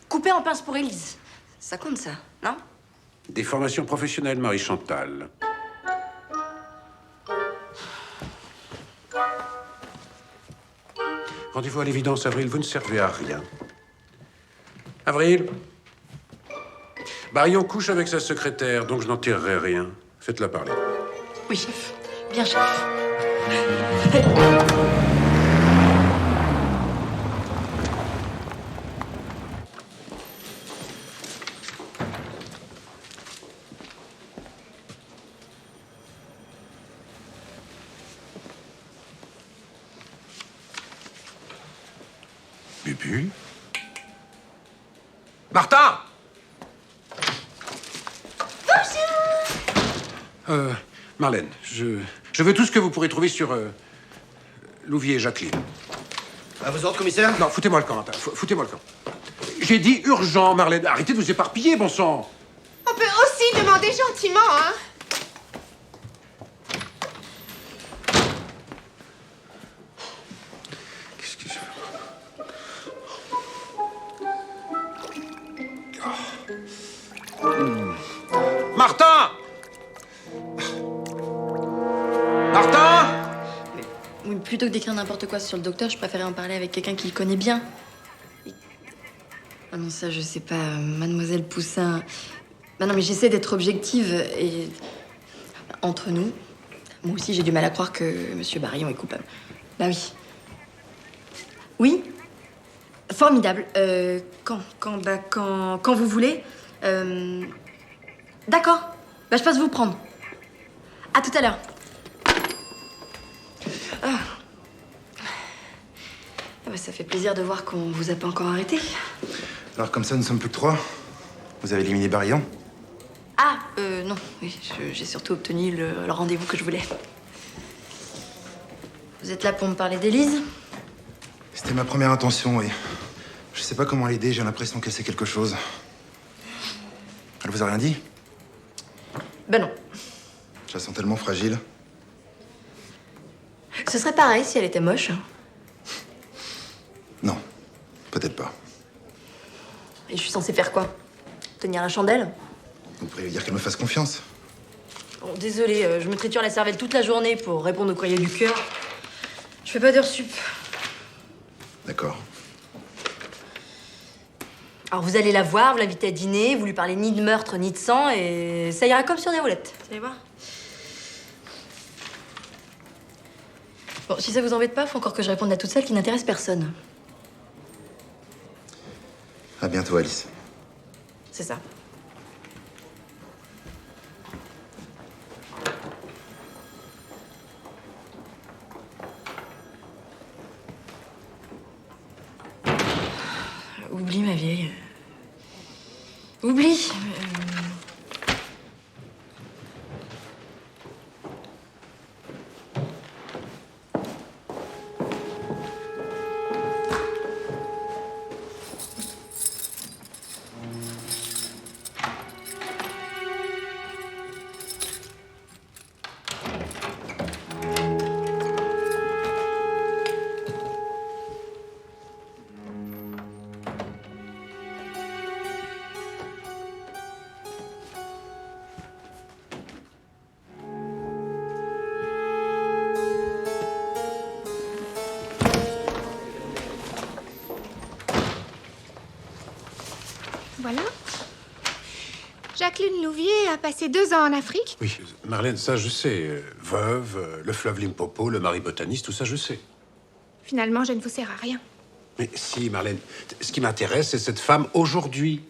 Coupé en pince pour Élise. Ça compte, ça, non? Des formations professionnelles, Marie-Chantal. Rendez-vous à l'évidence, Avril, vous ne servez à rien. Avril? Barion couche avec sa secrétaire, donc je n'en tirerai rien. Faites-la parler. Oui, chef. Bien, chef. Bubu? Martin! Marlène, je veux tout ce que vous pourrez trouver sur Louvier et Jacqueline. À vos ordres, commissaire? Non, foutez-moi le camp, attends, foutez-moi le camp. J'ai dit urgent, Marlène. Arrêtez de vous éparpiller, bon sang. On peut aussi demander gentiment, hein. Qu'est-ce que je fais? Martin! Martin! Oui, plutôt que d'écrire n'importe quoi sur le docteur, je préférais en parler avec quelqu'un qui le connaît bien. Ah non, ça, je sais pas, Mademoiselle Poussin. Bah non, mais j'essaie d'être objective et. Entre nous, moi aussi, j'ai du mal à croire que Monsieur Barillon est coupable. Bah oui. Oui? Formidable. Quand vous voulez. D'accord. Bah, je passe vous prendre. À tout à l'heure. Ah. Ah bah, ça fait plaisir de voir qu'on vous a pas encore arrêté. Alors, comme ça, nous sommes plus que 3. Vous avez éliminé Barillon? Ah, non. Oui, j'ai surtout obtenu le rendez-vous que je voulais. Vous êtes là pour me parler d'Élise? C'était ma première intention, oui. Je sais pas comment l'aider, j'ai l'impression qu'elle sait quelque chose. Elle vous a rien dit? Ben non. Je la sens tellement fragile. Ce serait pareil si elle était moche. Non, peut-être pas. Et je suis censée faire quoi? Tenir la chandelle? Vous pourriez lui dire qu'elle me fasse confiance. Bon, désolée, je me triture la cervelle toute la journée pour répondre au courrier du cœur. Je fais pas d'heures sup. D'accord. Alors vous allez la voir, vous l'invitez à dîner, vous lui parlez ni de meurtre ni de sang et ça ira comme sur des roulettes. Vous allez voir. Bon, si ça vous embête pas, faut encore que je réponde à toutes celles qui n'intéressent personne. À bientôt, Alice. C'est ça. Oublie, ma vieille. Oublie. Voilà. Jacqueline Louvier a passé 2 ans en Afrique. Oui, Marlène, ça je sais. Veuve, le fleuve Limpopo, le mari botaniste, tout ça je sais. Finalement, je ne vous sers à rien. Mais si, Marlène, ce qui m'intéresse, c'est cette femme aujourd'hui.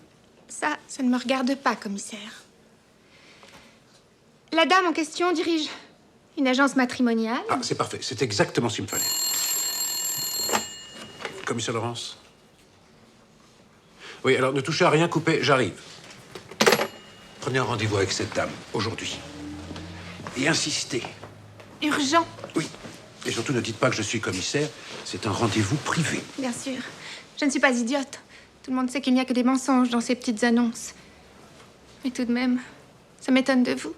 Ça ne me regarde pas, commissaire. La dame en question dirige une agence matrimoniale. Ah, c'est parfait. C'est exactement ce qu'il me fallait. Commissaire Laurence? Oui, alors ne touchez à rien, coupez, j'arrive. Prenez un rendez-vous avec cette dame, aujourd'hui. Et insistez. Urgent. Oui. Et surtout, ne dites pas que je suis commissaire. C'est un rendez-vous privé. Bien sûr. Je ne suis pas idiote. Tout le monde sait qu'il n'y a que des mensonges dans ces petites annonces. Mais tout de même, ça m'étonne de vous.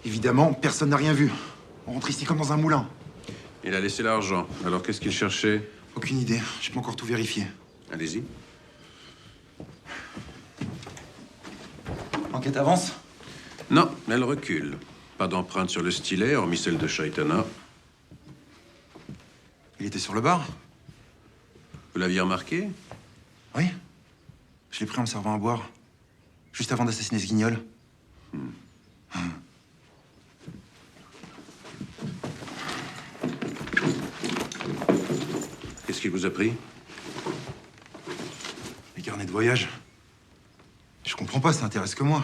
Évidemment, personne n'a rien vu. On rentre ici comme dans un moulin. Il a laissé l'argent. Alors qu'est-ce qu'il cherchait? Aucune idée. J'ai pas encore tout vérifié. Allez-y. L'enquête avance? Non, elle recule. Pas d'empreinte sur le stylet, hormis celle de Shaitana. Il était sur le bar? Vous l'aviez remarqué? Oui. Je l'ai pris en me servant à boire. Juste avant d'assassiner ce guignol. Qu'est-ce qu'il vous a pris? Les carnets de voyage. Je comprends pas, ça intéresse que moi.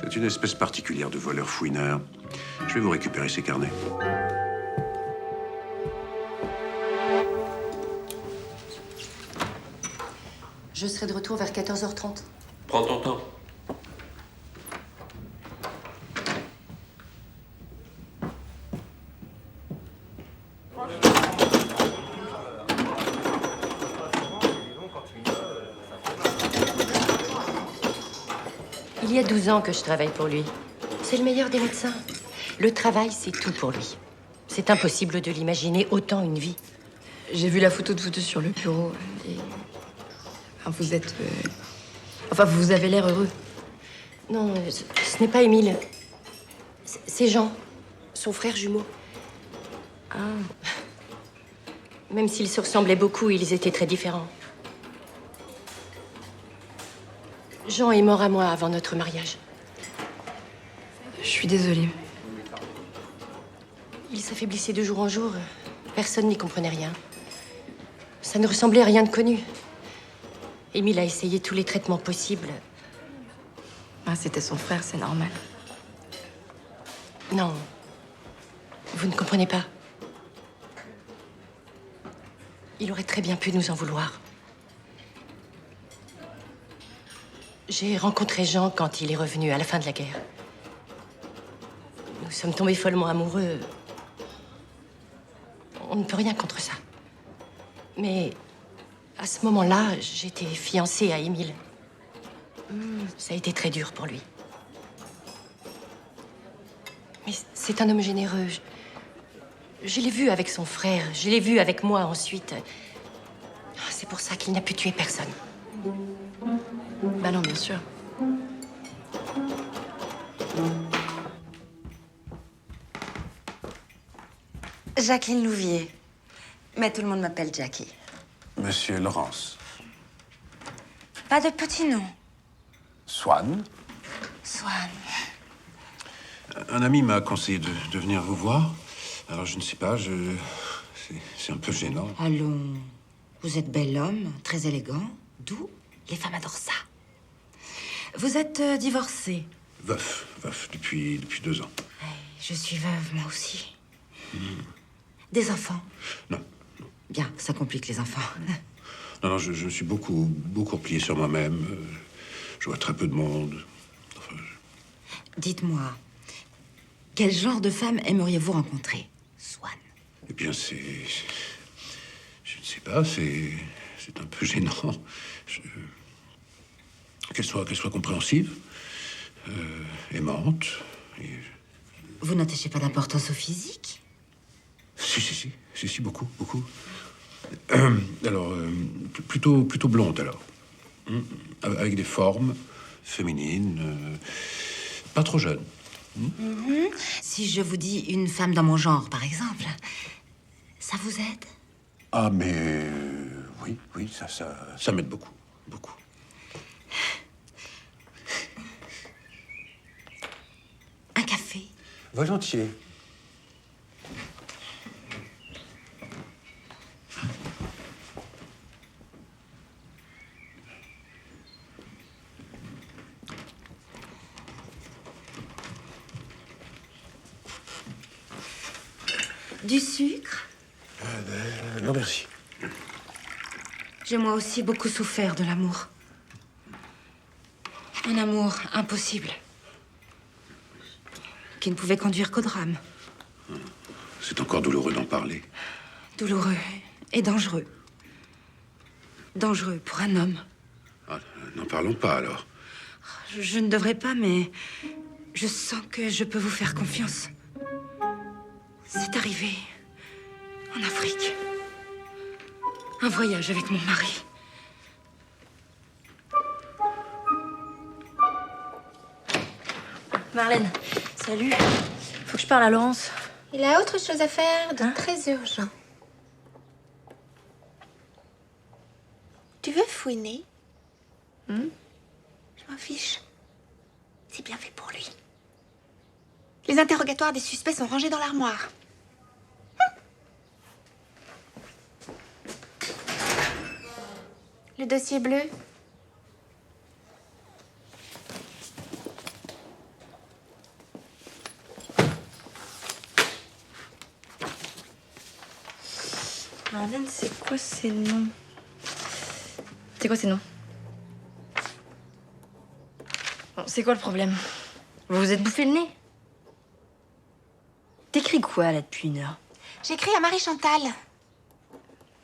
C'est une espèce particulière de voleur fouineur. Je vais vous récupérer ces carnets. Je serai de retour vers 14h30. Prends ton temps. Il y a 12 ans que je travaille pour lui. C'est le meilleur des médecins. Le travail, c'est tout pour lui. C'est impossible de l'imaginer autant une vie. J'ai vu la photo de vous deux sur le bureau et... Enfin, vous êtes... Enfin, vous avez l'air heureux. Non, ce n'est pas Émile. C'est Jean, son frère jumeau. Ah. Même s'ils se ressemblaient beaucoup, ils étaient très différents. Jean est mort à moi avant notre mariage. Je suis désolée. Il s'affaiblissait de jour en jour. Personne n'y comprenait rien. Ça ne ressemblait à rien de connu. Émile a essayé tous les traitements possibles. Ah, c'était son frère, c'est normal. Non. Vous ne comprenez pas. Il aurait très bien pu nous en vouloir. J'ai rencontré Jean quand il est revenu à la fin de la guerre. Nous sommes tombés follement amoureux. On ne peut rien contre ça. Mais à ce moment-là, j'étais fiancée à Émile. Ça a été très dur pour lui. Mais c'est un homme généreux. Je l'ai vu avec son frère, je l'ai vu avec moi ensuite. C'est pour ça qu'il n'a pu tuer personne. Bah non, bien sûr. Jacqueline Louvier. Mais tout le monde m'appelle Jackie. Monsieur Laurence. Pas de petit nom. Swann. Swann. Un ami m'a conseillé de venir vous voir. Alors, je ne sais pas, c'est un peu gênant. Allons. Vous êtes bel homme, très élégant. Doux. Les femmes adorent ça. Vous êtes divorcé. Veuf, depuis 2 ans. Je suis veuve, moi aussi. Des enfants? Non. Bien, ça complique les enfants. Non, je me suis beaucoup replié sur moi-même. Je vois très peu de monde. Enfin, Dites-moi, quel genre de femme aimeriez-vous rencontrer, Swann? Eh bien, je ne sais pas, c'est un peu gênant. Qu'elle soit compréhensive, aimante. Vous n'attachez pas d'importance au physique? Si, beaucoup. Alors, plutôt blonde, alors. Avec des formes féminines, pas trop jeune. Si je vous dis une femme dans mon genre, par exemple, ça vous aide? Ah, mais oui, ça m'aide beaucoup. Un café? Volontiers. Du sucre? Non, merci. J'ai moi aussi beaucoup souffert de l'amour. Un amour impossible. Qui ne pouvait conduire qu'au drame. C'est encore douloureux d'en parler. Douloureux et dangereux. Dangereux pour un homme. Ah, n'en parlons pas, alors. Je ne devrais pas, mais je sens que je peux vous faire confiance. C'est arrivé en Afrique. Un voyage avec mon mari. Marlène, salut. Faut que je parle à Laurence. Il a autre chose à faire de très urgent. Tu veux fouiner? Je m'en fiche. C'est bien fait pour lui. Les interrogatoires des suspects sont rangés dans l'armoire. Le dossier bleu. Marlène, c'est quoi ces noms? C'est quoi ces noms? Bon, c'est quoi le problème? Vous vous êtes bouffé le nez? T'écris quoi, là, depuis 1 heure? J'écris à Marie-Chantal.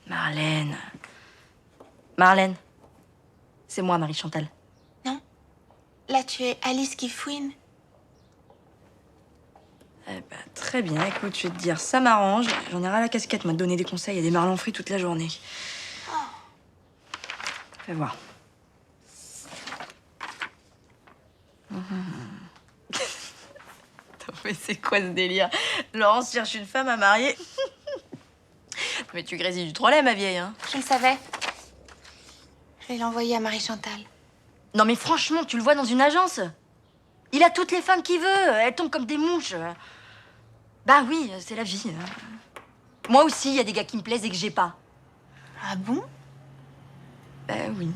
Marlène. Marlène. C'est moi, Marie-Chantal. Non. Là, tu es Alice qui fouine. Eh ben, très bien. Écoute, je vais te dire, ça m'arrange. J'en ai ras la casquette, moi, de donner des conseils à des marlons frits toute la journée. Fais voir. Attends, mais c'est quoi ce délire? Laurence cherche une femme à marier. Mais tu grésilles du trop lait, ma vieille, hein. Je le savais. Je vais l'envoyer à Marie-Chantal. Non, mais franchement, tu le vois dans une agence? Il a toutes les femmes qu'il veut. Elles tombent comme des mouches. Bah oui, c'est la vie. Moi aussi, il y a des gars qui me plaisent et que j'ai pas. Ah bon? Bah oui.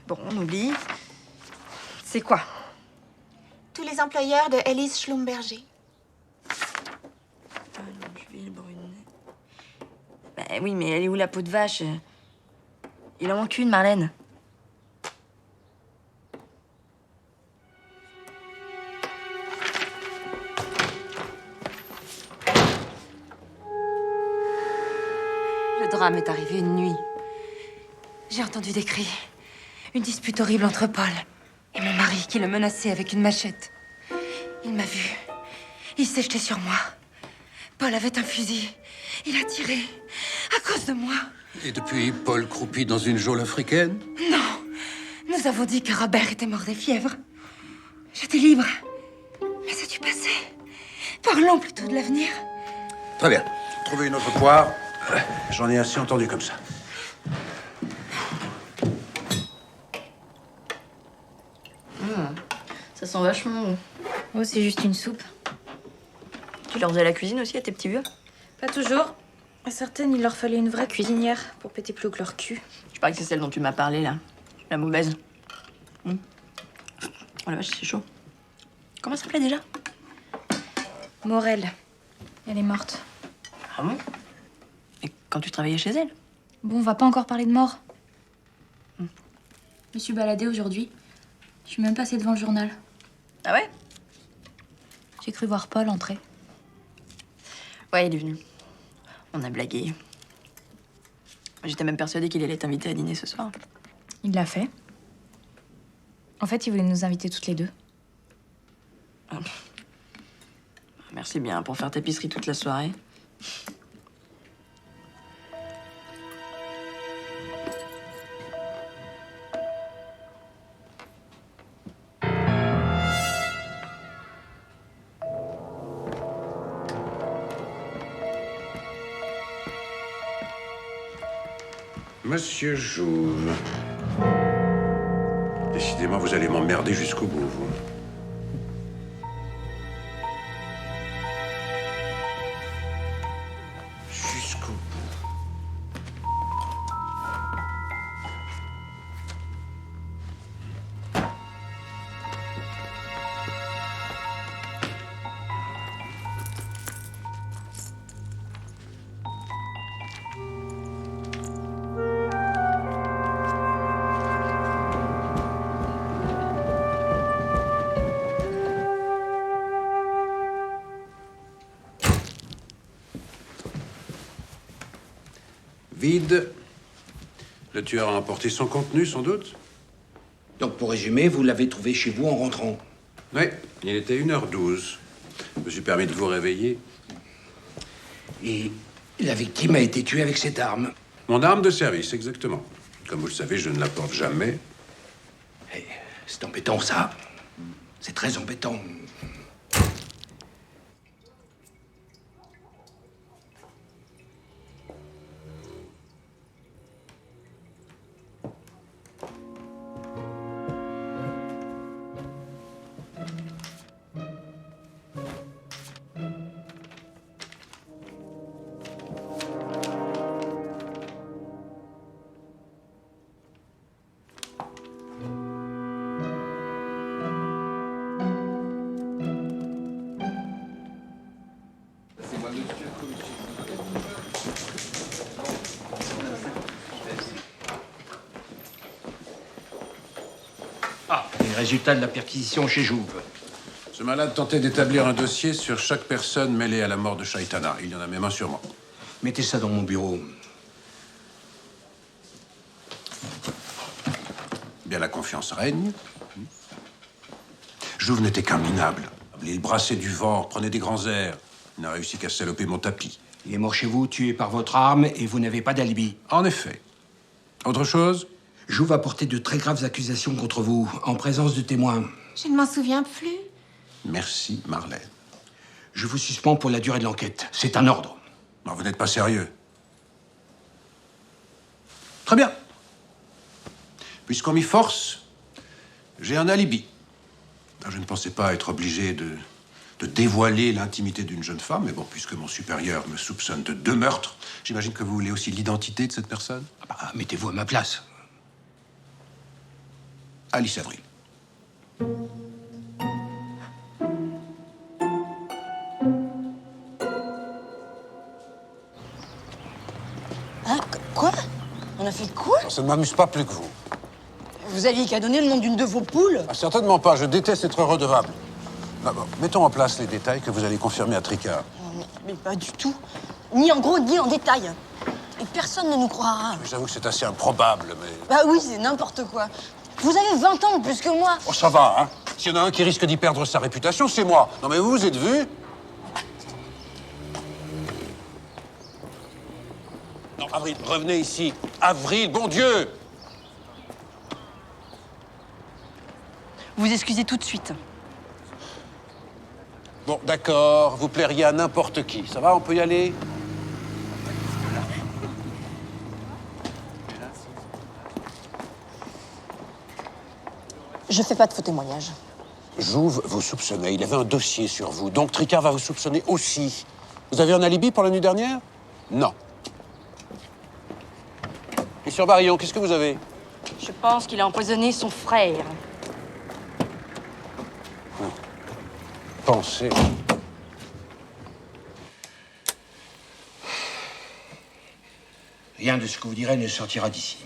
Bon, on oublie. C'est quoi? Tous les employeurs de Elise Schlumberger. Bah oui, mais elle est où la peau de vache? Il en manque une, Marlène. Le drame est arrivé une nuit. J'ai entendu des cris. Une dispute horrible entre Paul et mon mari qui le menaçait avec une machette. Il m'a vu. Il s'est jeté sur moi. Paul avait un fusil. Il a tiré à cause de moi. Et depuis, Paul croupit dans une geôle africaine? Non. Nous avons dit que Robert était mort des fièvres. J'étais libre. Mais c'est du passé. Parlons plutôt de l'avenir. Très bien. Trouvez une autre poire. J'en ai assez entendu comme ça. Ça sent vachement bon. Oh, c'est juste une soupe. Tu leur faisais la cuisine aussi à tes petits vieux? Pas toujours. À certaines, il leur fallait une vraie cuisinière pour péter plus haut que leur cul. Je parie que c'est celle dont tu m'as parlé, là. La mauvaise. Oh la vache, c'est chaud. Comment ça s'appelait déjà? Morel. Elle est morte. Ah bon? Et quand tu travaillais chez elle? Bon, on va pas encore parler de mort. Je me suis baladée aujourd'hui. Je suis même passée devant le journal. Ah ouais? J'ai cru voir Paul entrer. Ouais, il est venu. On a blagué. J'étais même persuadée qu'il allait t'inviter à dîner ce soir. Il l'a fait. En fait, il voulait nous inviter toutes les deux. Ah. Merci bien pour faire tapisserie toute la soirée. Monsieur Jouve. Décidément, vous allez m'emmerder jusqu'au bout, vous. Jusqu'au bout. Vide. Le tueur a emporté son contenu, sans doute? Donc, pour résumer, vous l'avez trouvé chez vous en rentrant? Oui, il était 1h12. Je me suis permis de vous réveiller. Et la victime a été tuée avec cette arme? Mon arme de service, exactement. Comme vous le savez, je ne la porte jamais. C'est embêtant, ça. C'est très embêtant. Ah, les résultats de la perquisition chez Jouve. Ce malade tentait d'établir un dossier sur chaque personne mêlée à la mort de Chaitana. Il y en a même un sur moi. Mettez ça dans mon bureau. Bien, la confiance règne. Jouve n'était qu'un minable. Il brassait du vent, prenait des grands airs. Il n'a réussi qu'à saloper mon tapis. Il est mort chez vous, tué par votre arme, et vous n'avez pas d'alibi. En effet. Autre chose? Jouve a porté de très graves accusations contre vous, en présence de témoins. Je ne m'en souviens plus. Merci, Marlène. Je vous suspends pour la durée de l'enquête. C'est un ordre. Non, vous n'êtes pas sérieux. Très bien. Puisqu'on m'y force, j'ai un alibi. Je ne pensais pas être obligé de dévoiler l'intimité d'une jeune femme, mais bon, puisque mon supérieur me soupçonne de 2 meurtres, j'imagine que vous voulez aussi l'identité de cette personne? Ah bah, mettez-vous à ma place. Alice Avril. Hein? Quoi? On a fait quoi? Ça ne m'amuse pas plus que vous. Vous aviez qu'à donner le nom d'une de vos poules? Ah, certainement pas, je déteste être redevable. D'abord, mettons en place les détails que vous allez confirmer à Tricard. Mais pas du tout. Ni en gros, ni en détail. Et personne ne nous croira. J'avoue que c'est assez improbable, mais... Bah oui, c'est n'importe quoi. Vous avez 20 ans de plus que moi. Oh, ça va, hein? S'il y en a un qui risque d'y perdre sa réputation, c'est moi. Non, mais vous vous êtes vu? Non, Avril, revenez ici. Avril, bon Dieu! Vous excusez tout de suite. Bon, d'accord, vous plairiez à n'importe qui. Ça va, on peut y aller? Je fais pas de faux témoignages. Jouve vous soupçonnait. Il avait un dossier sur vous. Donc Tricard va vous soupçonner aussi. Vous avez un alibi pour la nuit dernière? Non. Et sur Barillon, qu'est-ce que vous avez? Je pense qu'il a empoisonné son frère. Pensez. Rien de ce que vous direz ne sortira d'ici.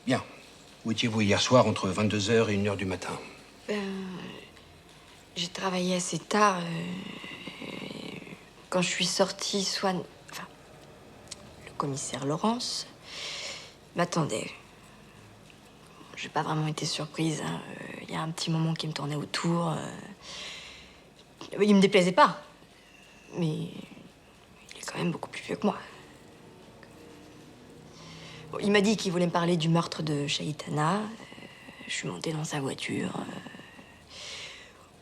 Bien. Où étiez-vous hier soir entre 22h et 1h du matin? J'ai travaillé assez tard. Quand je suis sortie, Swann... Enfin, le commissaire Laurence m'attendait. J'ai pas vraiment été surprise. Hein. Il y a un petit moment qui me tournait autour. Il me déplaisait pas. Mais il est quand même beaucoup plus vieux que moi. Bon, il m'a dit qu'il voulait me parler du meurtre de Chaitana. Je suis montée dans sa voiture.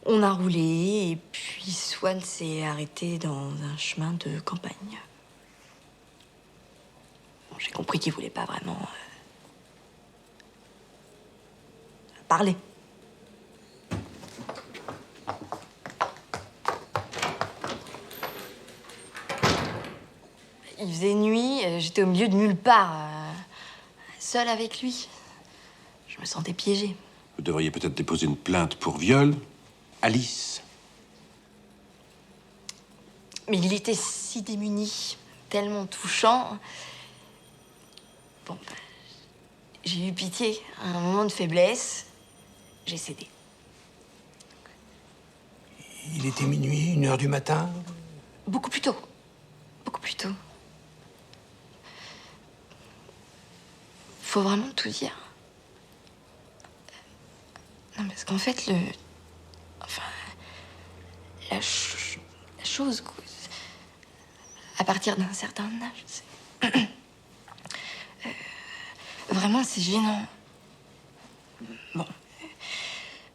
On a roulé et puis Swann s'est arrêté dans un chemin de campagne. Bon, j'ai compris qu'il voulait pas vraiment parler. Il faisait nuit, j'étais au milieu de nulle part, seule avec lui. Je me sentais piégée. Vous devriez peut-être déposer une plainte pour viol. Alice. Mais il était si démuni, tellement touchant. Bon, j'ai eu pitié. À un moment de faiblesse, j'ai cédé. Il était minuit, 1h du matin? Beaucoup plus tôt. Beaucoup plus tôt. Faut vraiment tout dire. Non, parce qu'en fait, la chose, quoi, à partir d'un certain âge, vraiment, c'est gênant. Bon.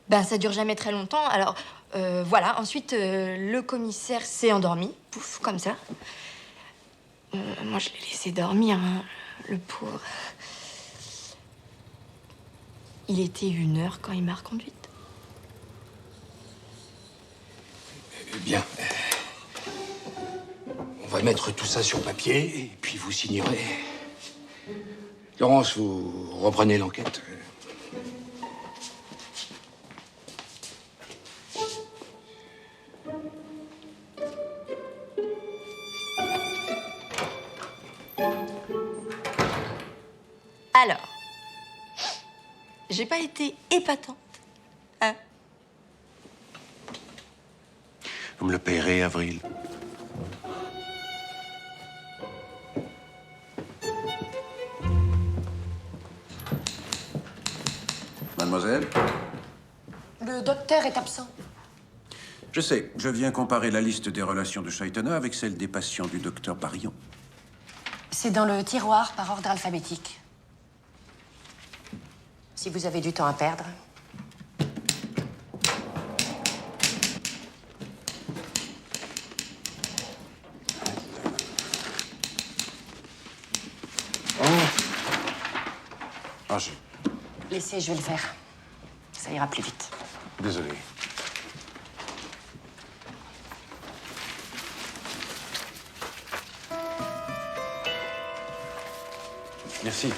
Ben, ça dure jamais très longtemps, alors, voilà. Ensuite, le commissaire s'est endormi, pouf, comme ça. Moi, je l'ai laissé dormir, hein, le pauvre. Il était 1h quand il m'a reconduite. Bien. On va mettre tout ça sur papier, et puis vous signerez. Laurence, vous reprenez l'enquête. Alors, j'ai pas été épatante, Vous me le payerez, Avril. Mademoiselle? Le docteur est absent. Je sais, je viens comparer la liste des relations de Chaitana avec celle des patients du docteur Barillon. C'est dans le tiroir par ordre alphabétique. Si vous avez du temps à perdre. Ah, Laissez, je vais le faire. Ça ira plus vite. désolé. Merci.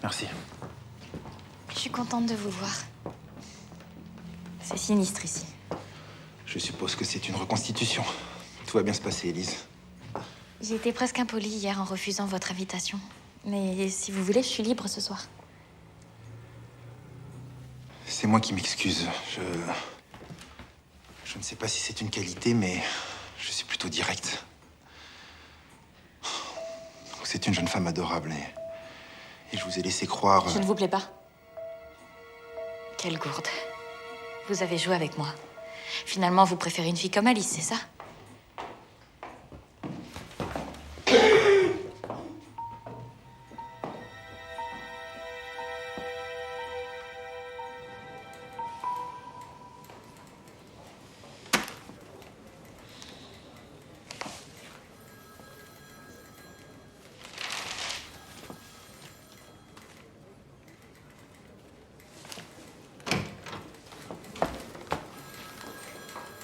Merci. Je suis contente de vous voir. C'est sinistre ici. Je suppose que c'est une reconstitution. Tout va bien se passer, Élise. J'ai été presque impolie hier en refusant votre invitation. Mais si vous voulez, je suis libre ce soir. C'est moi qui m'excuse. Je ne sais pas si c'est une qualité, mais je suis plutôt direct. C'est une jeune femme adorable et je vous ai laissé croire... Je ne vous plais pas? Quelle gourde. Vous avez joué avec moi. Finalement, vous préférez une fille comme Alice, c'est ça?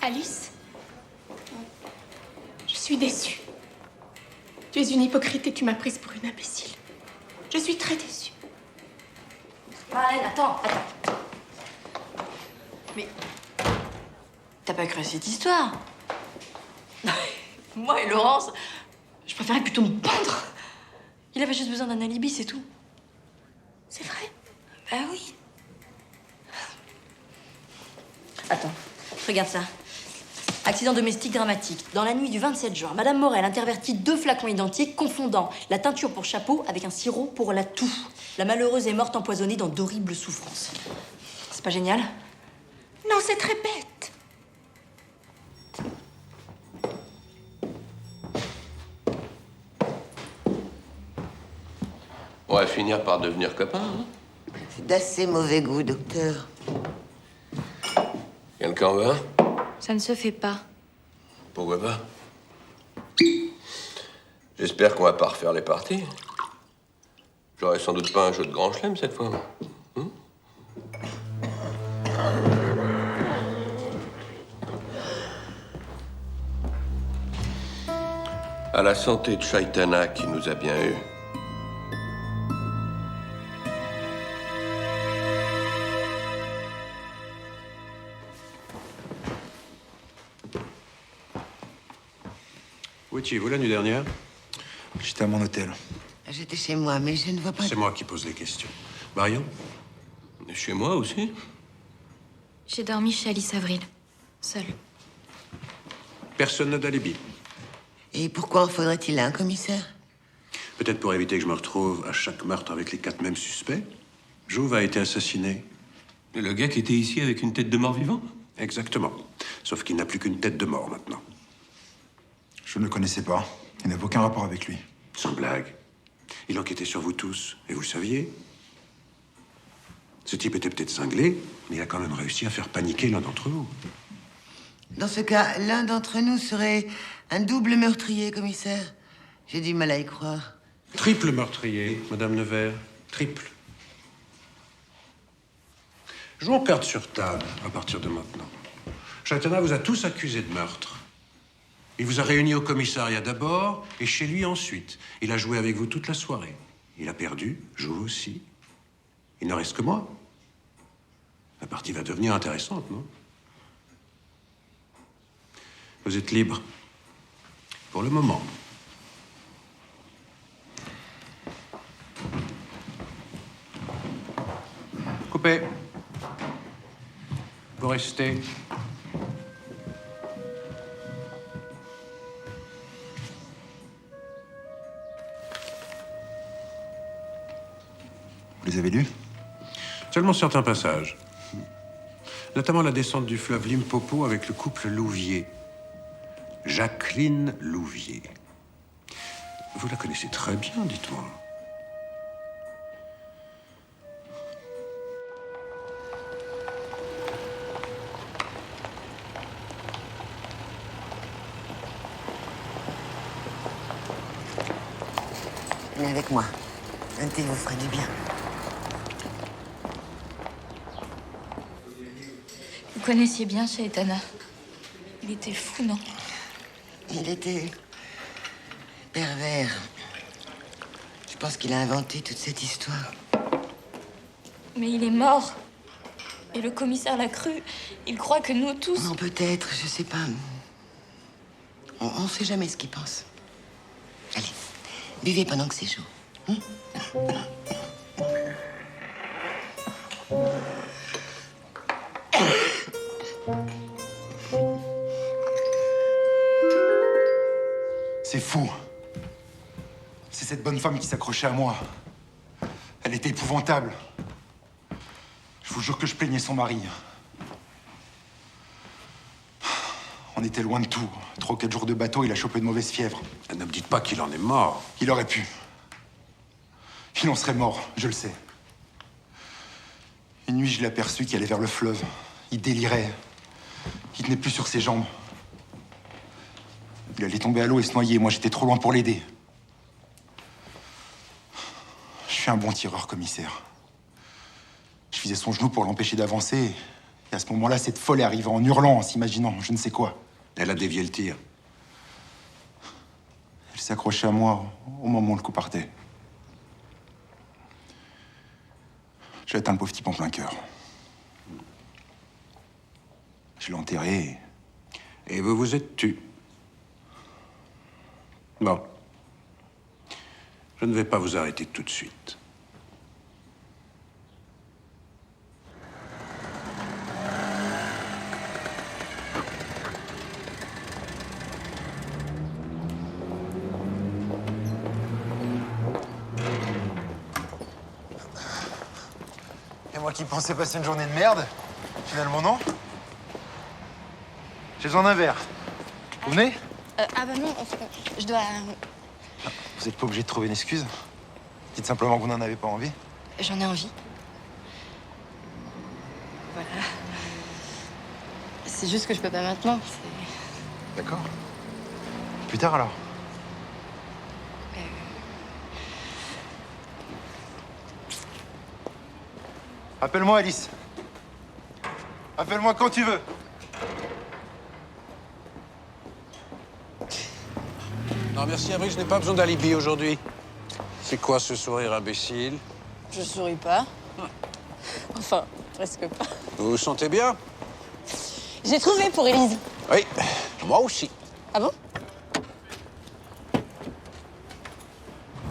Alice, je suis déçue. Tu es une hypocrite et tu m'as prise pour une imbécile. Je suis très déçue. Marlène, attends. Mais t'as pas cru à cette histoire? Moi et Laurence, je préférais plutôt me pendre. Il avait juste besoin d'un alibi, c'est tout. C'est vrai? Bah oui. Attends, regarde ça. Accident domestique dramatique. Dans la nuit du 27 juin, Madame Morel intervertit 2 flacons identiques, confondant la teinture pour chapeau avec un sirop pour la toux. La malheureuse est morte empoisonnée dans d'horribles souffrances. C'est pas génial? Non, c'est très bête. On va finir par devenir copains, hein? C'est d'assez mauvais goût, docteur. Quelqu'un va? Ça ne se fait pas. Pourquoi pas? J'espère qu'on va pas refaire les parties. J'aurai sans doute pas un jeu de grand chelem cette fois. À la santé de Chaitana qui nous a bien eus. Où étiez-vous la nuit dernière? J'étais à mon hôtel. J'étais chez moi, mais je ne vois pas... C'est moi qui pose les questions. Marion? Chez moi aussi? J'ai dormi chez Alice Avril, seule. Personne n'a d'alibi. Et pourquoi en faudrait-il un, commissaire? Peut-être pour éviter que je me retrouve à chaque meurtre avec les 4 mêmes suspects. Jouve a été assassiné. Et le gars qui était ici avec une tête de mort vivant? Exactement. Sauf qu'il n'a plus qu'une tête de mort maintenant. Je ne le connaissais pas. Il n'avait aucun rapport avec lui. Sans blague. Il enquêtait sur vous tous, et vous le saviez. Ce type était peut-être cinglé, mais il a quand même réussi à faire paniquer l'un d'entre vous. Dans ce cas, l'un d'entre nous serait un double meurtrier, commissaire. J'ai du mal à y croire. Triple meurtrier, Madame Nevers. Triple. Jouons carte sur table à partir de maintenant. Chaitana vous a tous accusés de meurtre. Il vous a réunis au commissariat d'abord et chez lui ensuite. Il a joué avec vous toute la soirée. Il a perdu, joue aussi. Il ne reste que moi. La partie va devenir intéressante, non? Vous êtes libre. Pour le moment. rester. Vous les avez lus? Seulement certains passages. Notamment la descente du fleuve Limpopo avec le couple Louvier. Jacqueline Louvier. Vous la connaissez très bien, dites-moi. Venez avec moi. Un thé vous ferait du bien. Vous connaissiez bien Chaitana. Il était fou, non? Il était pervers. Je pense qu'il a inventé toute cette histoire. Mais il est mort. Et le commissaire l'a cru. Il croit que nous tous... Non, peut-être, je sais pas. On sait jamais ce qu'il pense. Allez, buvez pendant que c'est chaud. C'est fou. C'est cette bonne femme qui s'accrochait à moi. Elle était épouvantable. Je vous jure que je plaignais son mari. On était loin de tout. 3 ou 4 jours de bateau, il a chopé de mauvaise fièvre. Ne me dites pas qu'il en est mort. Il aurait pu. Il en serait mort, je le sais. Une nuit, je l'ai aperçu qui allait vers le fleuve. Il délirait. Il tenait plus sur ses jambes. Il allait tomber à l'eau et se noyer. Moi, j'étais trop loin pour l'aider. Je suis un bon tireur, commissaire. Je visais son genou pour l'empêcher d'avancer. Et à ce moment-là, cette folle est arrivée en hurlant, en s'imaginant je ne sais quoi. Elle a dévié le tir. Elle s'est accrochée à moi au moment où le coup partait. J'ai atteint le pauvre type en plein cœur. Je l'ai enterré. Et vous vous êtes tu. Bon. Je ne vais pas vous arrêter tout de suite. Et moi qui pensais passer une journée de merde, finalement non. J'ai besoin d'un verre. Vous venez? Ah bah non, je dois... Vous n'êtes pas obligé de trouver une excuse. Dites simplement que vous n'en avez pas envie. J'en ai envie. Voilà. C'est juste que je peux pas maintenant. D'accord. Plus tard alors. Appelle-moi, Alice. Appelle-moi quand tu veux. Non, merci, Avril, je n'ai pas besoin d'alibi aujourd'hui. C'est quoi ce sourire imbécile? Je souris pas. Enfin, presque pas. Vous vous sentez bien? J'ai trouvé pour Élise. Oui, moi aussi. Ah bon?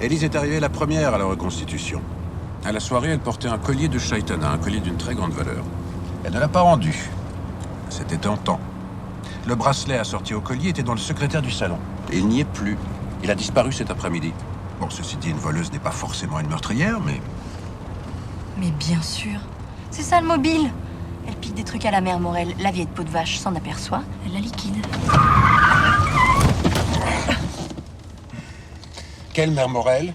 Élise est arrivée la première à la reconstitution. À la soirée, elle portait un collier de Chaitana, un collier d'une très grande valeur. Elle ne l'a pas rendu. C'était tentant. Le bracelet assorti au collier était dans le secrétaire du salon. Et il n'y est plus. Il a disparu cet après-midi. Bon, ceci dit, une voleuse n'est pas forcément une meurtrière, mais... Mais bien sûr. C'est ça le mobile. Elle pique des trucs à la mère Morel. La vieille de peau de vache s'en aperçoit. Elle la liquide. Quelle mère Morel?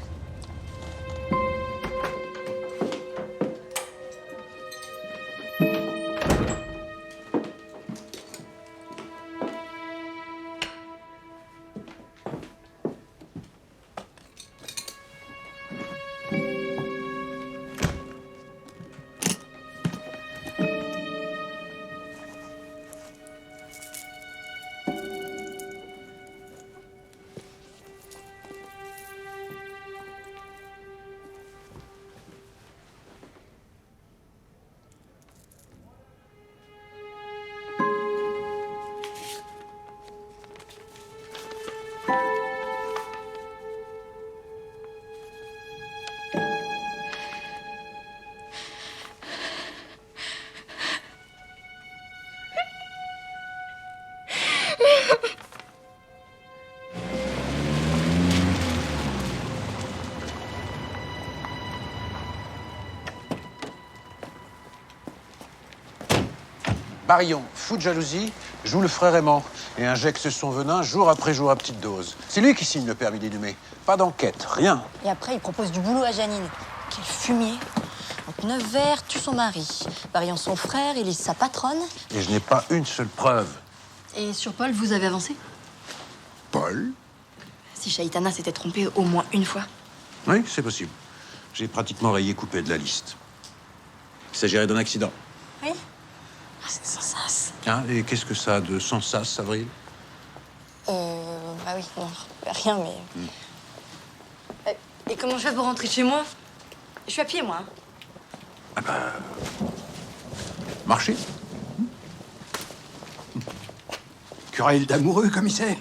Barillon, fou de jalousie, joue le frère aimant et injecte son venin jour après jour à petite dose. C'est lui qui signe le permis d'inhumer. Pas d'enquête, rien. Et après, il propose du boulot à Janine. Quel fumier. Donc 9 verres, tue son mari. Barillon son frère, Élise sa patronne. Et je n'ai pas une seule preuve. Et sur Paul, vous avez avancé? Paul? Si Chaitana s'était trompée au moins une fois. Oui, c'est possible. J'ai pratiquement rayé coupé de la liste. Il s'agirait d'un accident. Oui. Ah, c'est sans sas. Hein, et qu'est-ce que ça a de sans sas, Avril? Bah oui, non, rien, mais... Et comment je fais pour rentrer chez moi? Je suis à pied, moi. Ah ben... Marcher. Querelle d'amoureux, commissaire.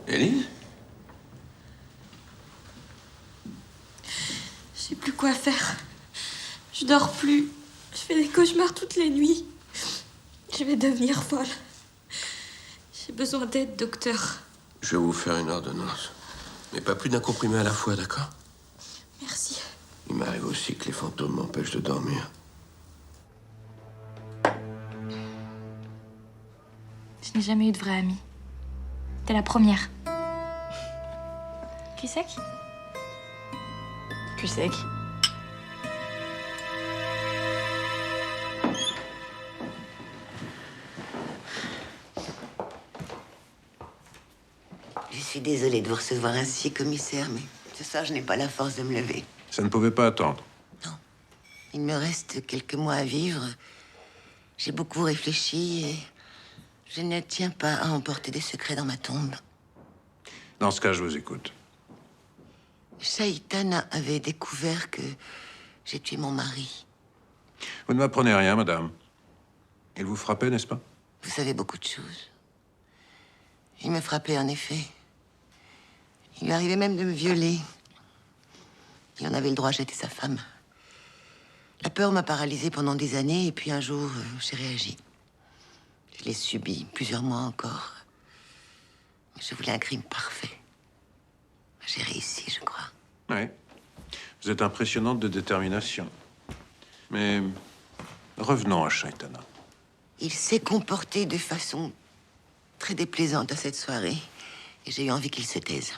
Élise? Je sais plus quoi faire. Je dors plus. Je fais des cauchemars toutes les nuits. Je vais devenir folle. J'ai besoin d'aide, docteur. Je vais vous faire une ordonnance. Mais pas plus d'un comprimé à la fois, d'accord? Merci. Il m'arrive aussi que les fantômes m'empêchent de dormir. Je n'ai jamais eu de vraie amie. T'es la première. Cul sec? Cul sec. Je suis désolée de vous recevoir ainsi, commissaire, mais ce soir, je n'ai pas la force de me lever. Ça ne pouvait pas attendre. Il me reste quelques mois à vivre. J'ai beaucoup réfléchi et je ne tiens pas à emporter des secrets dans ma tombe. Dans ce cas, je vous écoute. Chaitana avait découvert que j'ai tué mon mari. Vous ne m'apprenez rien, madame. Il vous frappait, n'est-ce pas? Vous savez beaucoup de choses. Il me frappait, en effet. Il lui arrivait même de me violer. Il en avait le droit, j'étais sa femme. La peur m'a paralysée pendant des années, et puis un jour, j'ai réagi. Je l'ai subi plusieurs mois encore. Je voulais un crime parfait. J'ai réussi, je crois. Oui. Vous êtes impressionnante de détermination. Mais revenons à Chaitana. Il s'est comporté de façon très déplaisante à cette soirée, et j'ai eu envie qu'il se taise.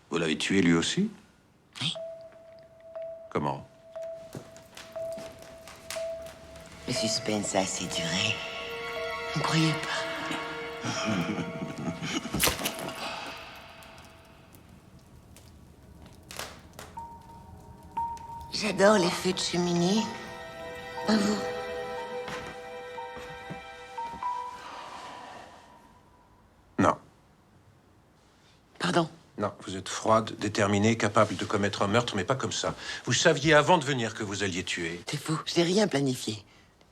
Vous l'avez tué lui aussi? Oui. Comment? Le suspense a assez duré. Vous ne croyez pas? J'adore les feux de cheminée. À vous. Non. Pardon? Non, vous êtes froide, déterminée, capable de commettre un meurtre, mais pas comme ça. Vous saviez avant de venir que vous alliez tuer. C'est faux. Je n'ai rien planifié.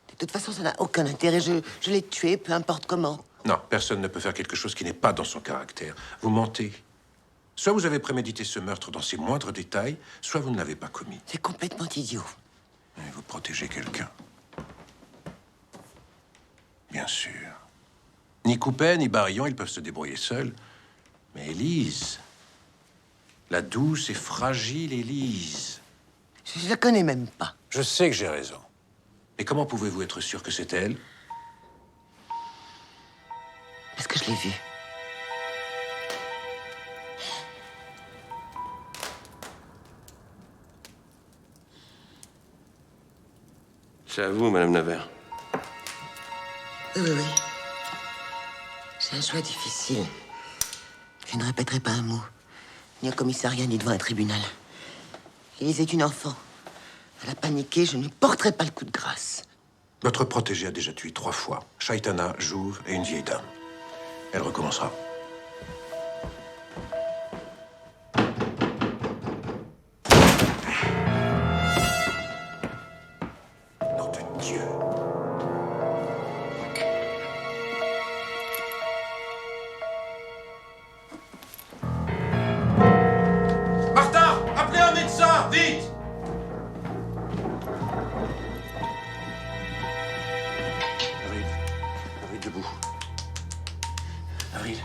De toute façon, ça n'a aucun intérêt. Je l'ai tué, peu importe comment. Non, personne ne peut faire quelque chose qui n'est pas dans son caractère. Vous mentez. Soit vous avez prémédité ce meurtre dans ses moindres détails, soit vous ne l'avez pas commis. C'est complètement idiot. Et vous protégez quelqu'un. Bien sûr. Ni Coupet, ni Barillon, ils peuvent se débrouiller seuls. Mais Élise... La douce et fragile Élise... Je la connais même pas. Je sais que j'ai raison. Mais comment pouvez-vous être sûr que c'est elle? Parce que je l'ai vue. C'est à vous, Madame Nevers. Oui, oui, oui. J'ai un choix difficile. Je ne répéterai pas un mot. Ni au commissariat, ni devant un tribunal. Élise est une enfant. Elle a paniqué, je ne porterai pas le coup de grâce. Votre protégée a déjà tué 3 fois. Chaitana, Jouve et une vieille dame. Elle recommencera. Nom de Dieu. Martin, appelez un médecin, vite! Avril, debout. Avril.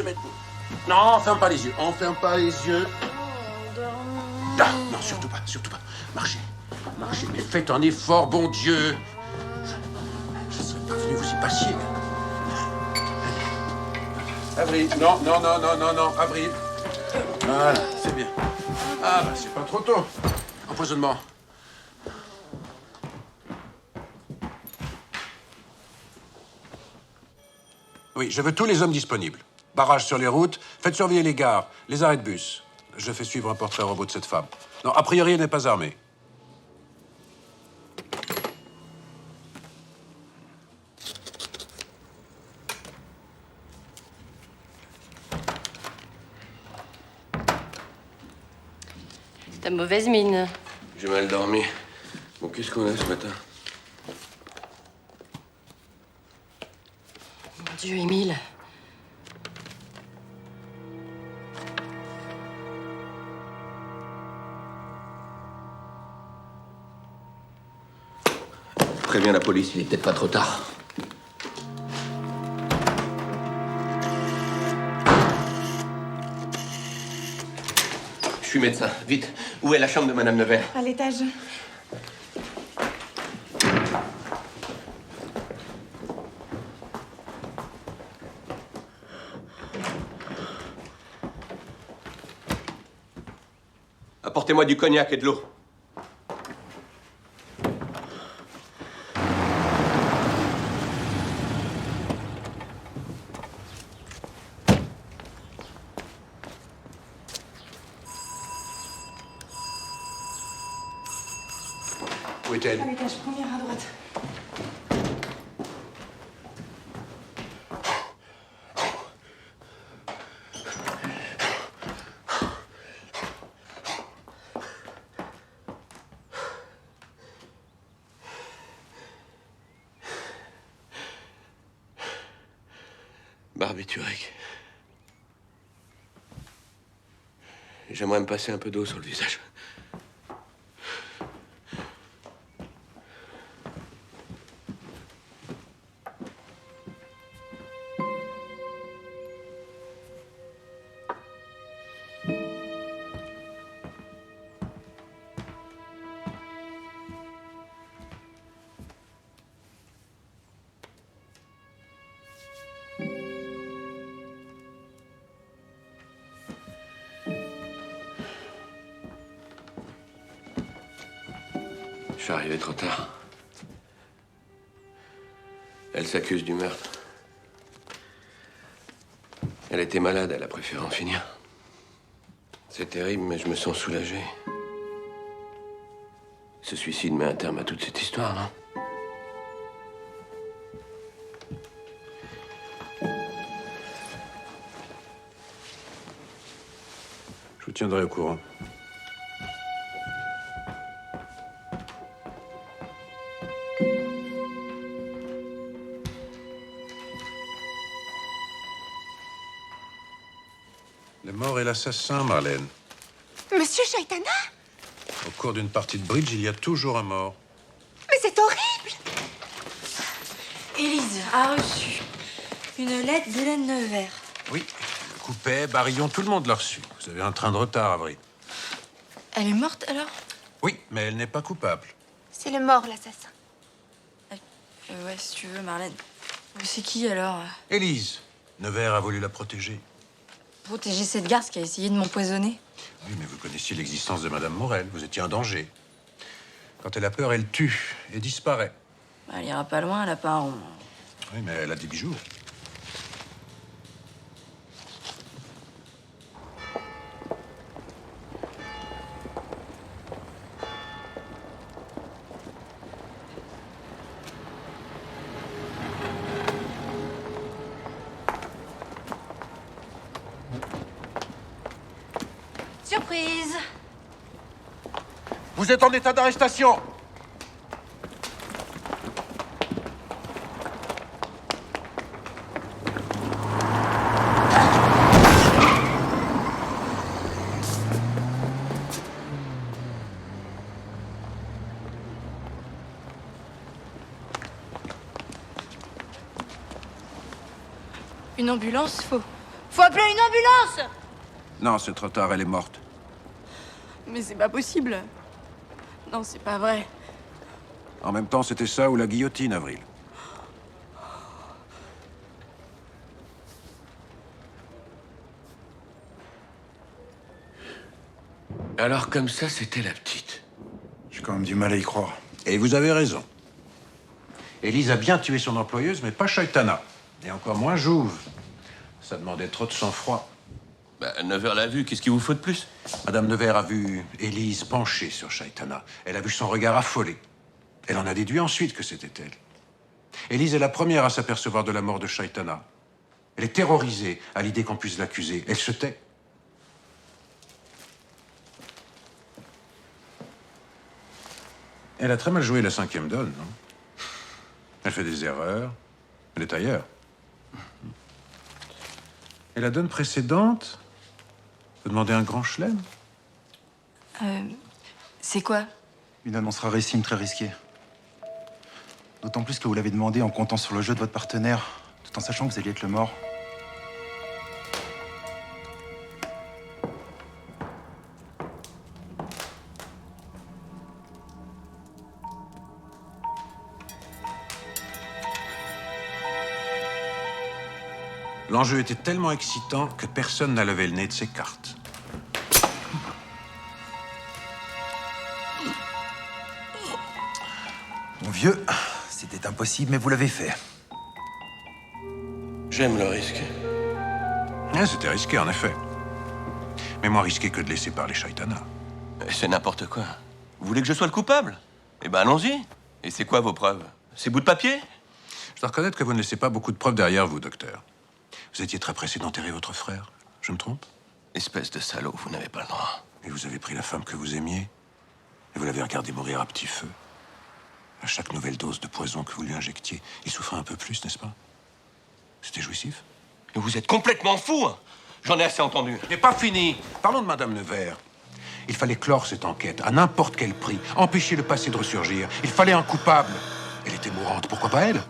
se met debout. Non, on ferme pas les yeux. On ferme pas les yeux. Ah, non, surtout pas, surtout pas. Marchez. Marchez, mais faites un effort, bon Dieu. Je ne serais pas venu vous y passiez. Avril, non, non, non, non, non, non, Avril. Voilà, c'est bien. Ah, bah, c'est pas trop tôt. Empoisonnement. Oui, je veux tous les hommes disponibles. Barrage sur les routes, faites surveiller les gares, les arrêts de bus. Je fais suivre un portrait robot de cette femme. Non, a priori, elle n'est pas armée. T'as mauvaise mine. J'ai mal dormi. Bon, qu'est-ce qu'on a ce matin? Mon Dieu, Émile. Préviens la police, il est peut-être pas trop tard. Je suis médecin. Vite, où est la chambre de Madame Nevers? À l'étage. Apportez-moi du cognac et de l'eau. Où est-elle? À l'étage, première à droite. Barbiturique. J'aimerais me passer un peu d'eau sur le visage. Je suis arrivé trop tard. Elle s'accuse du meurtre. Elle était malade, elle a préféré en finir. C'est terrible, mais je me sens soulagé. Ce suicide met un terme à toute cette histoire, non? Je vous tiendrai au courant. Le mort est l'assassin, Marlène. Monsieur Chaitana? Au cours d'une partie de bridge, il y a toujours un mort. Mais c'est horrible! Élise a reçu une lettre d'Hélène Nevers. Oui, Coupet, Barillon, tout le monde l'a reçu. Vous avez un train de retard, Avril. Elle est morte alors? Oui, mais elle n'est pas coupable. C'est le mort, l'assassin. Ouais, si tu veux, Marlène. Mais c'est qui alors? Élise. Nevers a voulu la protéger. Protéger cette garce qui a essayé de m'empoisonner. Oui, mais vous connaissiez l'existence de Madame Morel. Vous étiez en danger. Quand elle a peur, elle tue et disparaît. Elle ira pas loin, elle a pas... Oui, mais elle a des bijoux. Surprise! Vous êtes en état d'arrestation. Une ambulance, faut appeler l'ambulance! Non, c'est trop tard, elle est morte. Mais c'est pas possible. Non, c'est pas vrai. En même temps, c'était ça ou la guillotine, Avril. Alors comme ça, c'était la petite. J'ai quand même du mal à y croire. Et vous avez raison. Élise a bien tué son employeuse, mais pas Chaitana. Et encore moins Jouve. Ça demandait trop de sang-froid. Bah, Nevers l'a vu, qu'est-ce qu'il vous faut de plus? Madame Nevers a vu Élise penchée sur Chaitana. Elle a vu son regard affolé. Elle en a déduit ensuite que c'était elle. Élise est la première à s'apercevoir de la mort de Chaitana. Elle est terrorisée à l'idée qu'on puisse l'accuser. Elle se tait. Elle a très mal joué la 5e donne, non? Elle fait des erreurs. Elle est ailleurs. Et la donne précédente, vous demandez un grand chelem? C'est quoi? Une annonce rarissime très risquée. D'autant plus que vous l'avez demandé en comptant sur le jeu de votre partenaire, tout en sachant que vous alliez être le mort. L'enjeu était tellement excitant que personne n'a levé le nez de ses cartes. Mon vieux, c'était impossible, mais vous l'avez fait. J'aime le risque. C'était risqué, en effet. Mais moins risqué que de laisser parler Chaitana. C'est n'importe quoi. Vous voulez que je sois le coupable? Eh ben, allons-y. Et c'est quoi vos preuves? Ces bouts de papier? Je dois reconnaître que vous ne laissez pas beaucoup de preuves derrière vous, docteur. Vous étiez très pressé d'enterrer votre frère. Je me trompe? Espèce de salaud, vous n'avez pas le droit. Et vous avez pris la femme que vous aimiez, et vous l'avez regardé mourir à petit feu. À chaque nouvelle dose de poison que vous lui injectiez, il souffrait un peu plus, n'est-ce pas? C'était jouissif? Mais vous êtes complètement fou, hein. J'en ai assez entendu. n'est pas fini. Parlons de Madame Nevers. Il fallait clore cette enquête, à n'importe quel prix. Empêcher le passé de ressurgir. Il fallait un coupable. Elle était mourante, pourquoi pas elle?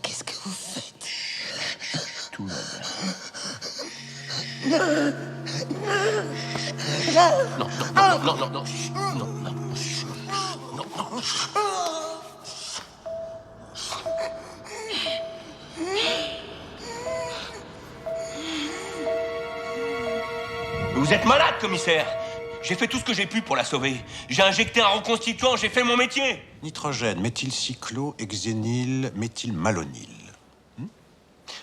Qu'est-ce que vous faites? Tout va Non, non, non, non, non, non, chut, non, non, non, non, non. Vous êtes malade, commissaire. J'ai fait tout ce que j'ai pu pour la sauver. J'ai injecté un reconstituant, j'ai fait mon métier. Nitrogène, méthylcyclohexényl, méthylmalonyl.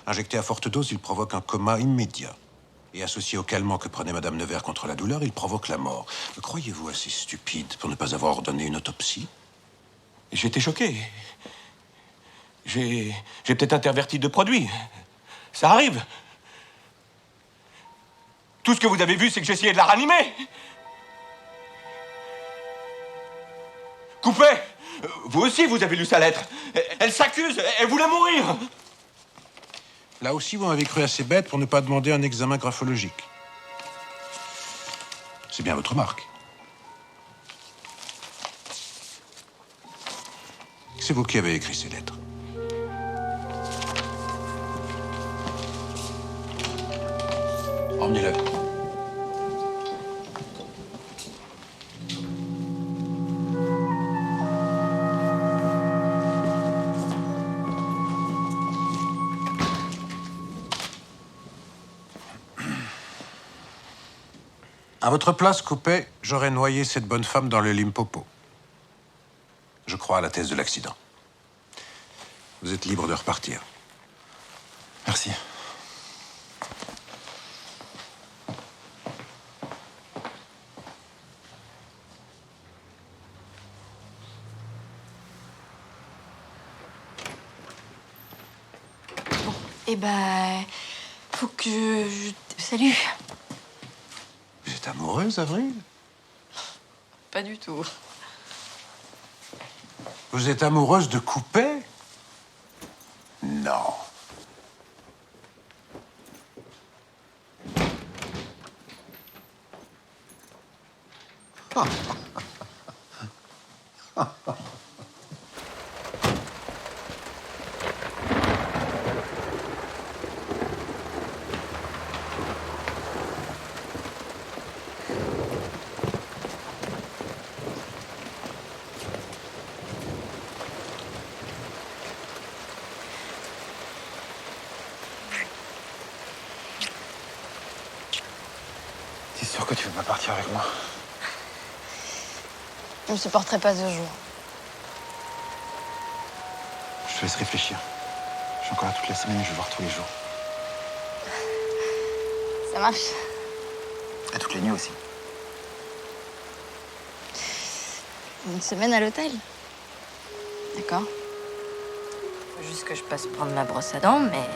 Injecté à forte dose, il provoque un coma immédiat. Et associé au calmant que prenait Madame Nevers contre la douleur, il provoque la mort. Me croyez-vous assez stupide pour ne pas avoir ordonné une autopsie? J'étais choqué. J'ai peut-être interverti de produits. Ça arrive. Tout ce que vous avez vu, c'est que j'essayais de la ranimer. Coupé, vous aussi, vous avez lu sa lettre. Elle s'accuse, elle voulait mourir. Là aussi, vous m'avez cru assez bête pour ne pas demander un examen graphologique. C'est bien votre marque. C'est vous qui avez écrit ces lettres. Emmenez-le. À votre place, Coupet, j'aurais noyé cette bonne femme dans le Limpopo. Je crois à la thèse de l'accident. Vous êtes libre de repartir. Merci. Eh ben, faut que Salut. Vous êtes amoureuse, Avril? Pas du tout. Vous êtes amoureuse de Coupet? Non. tu veux pas partir avec moi? Je ne supporterai pas ce jour. Je te laisse réfléchir. Je suis encore là toute la semaine et je vais voir tous les jours. Ça marche. Et toutes les nuits aussi. Une semaine à l'hôtel. D'accord. Faut juste que je passe prendre ma brosse à dents, mais...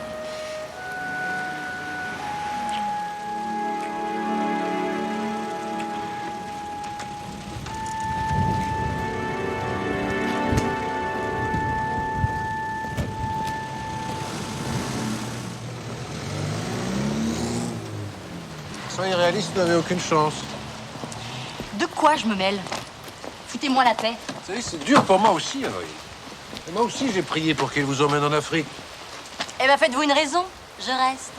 Soyez réaliste, vous n'avez aucune chance. De quoi je me mêle? Foutez-moi la paix. Vous savez, c'est dur pour moi aussi, Aloïs. Et moi aussi, j'ai prié pour qu'il vous emmène en Afrique. Eh ben, faites-vous une raison. Je reste.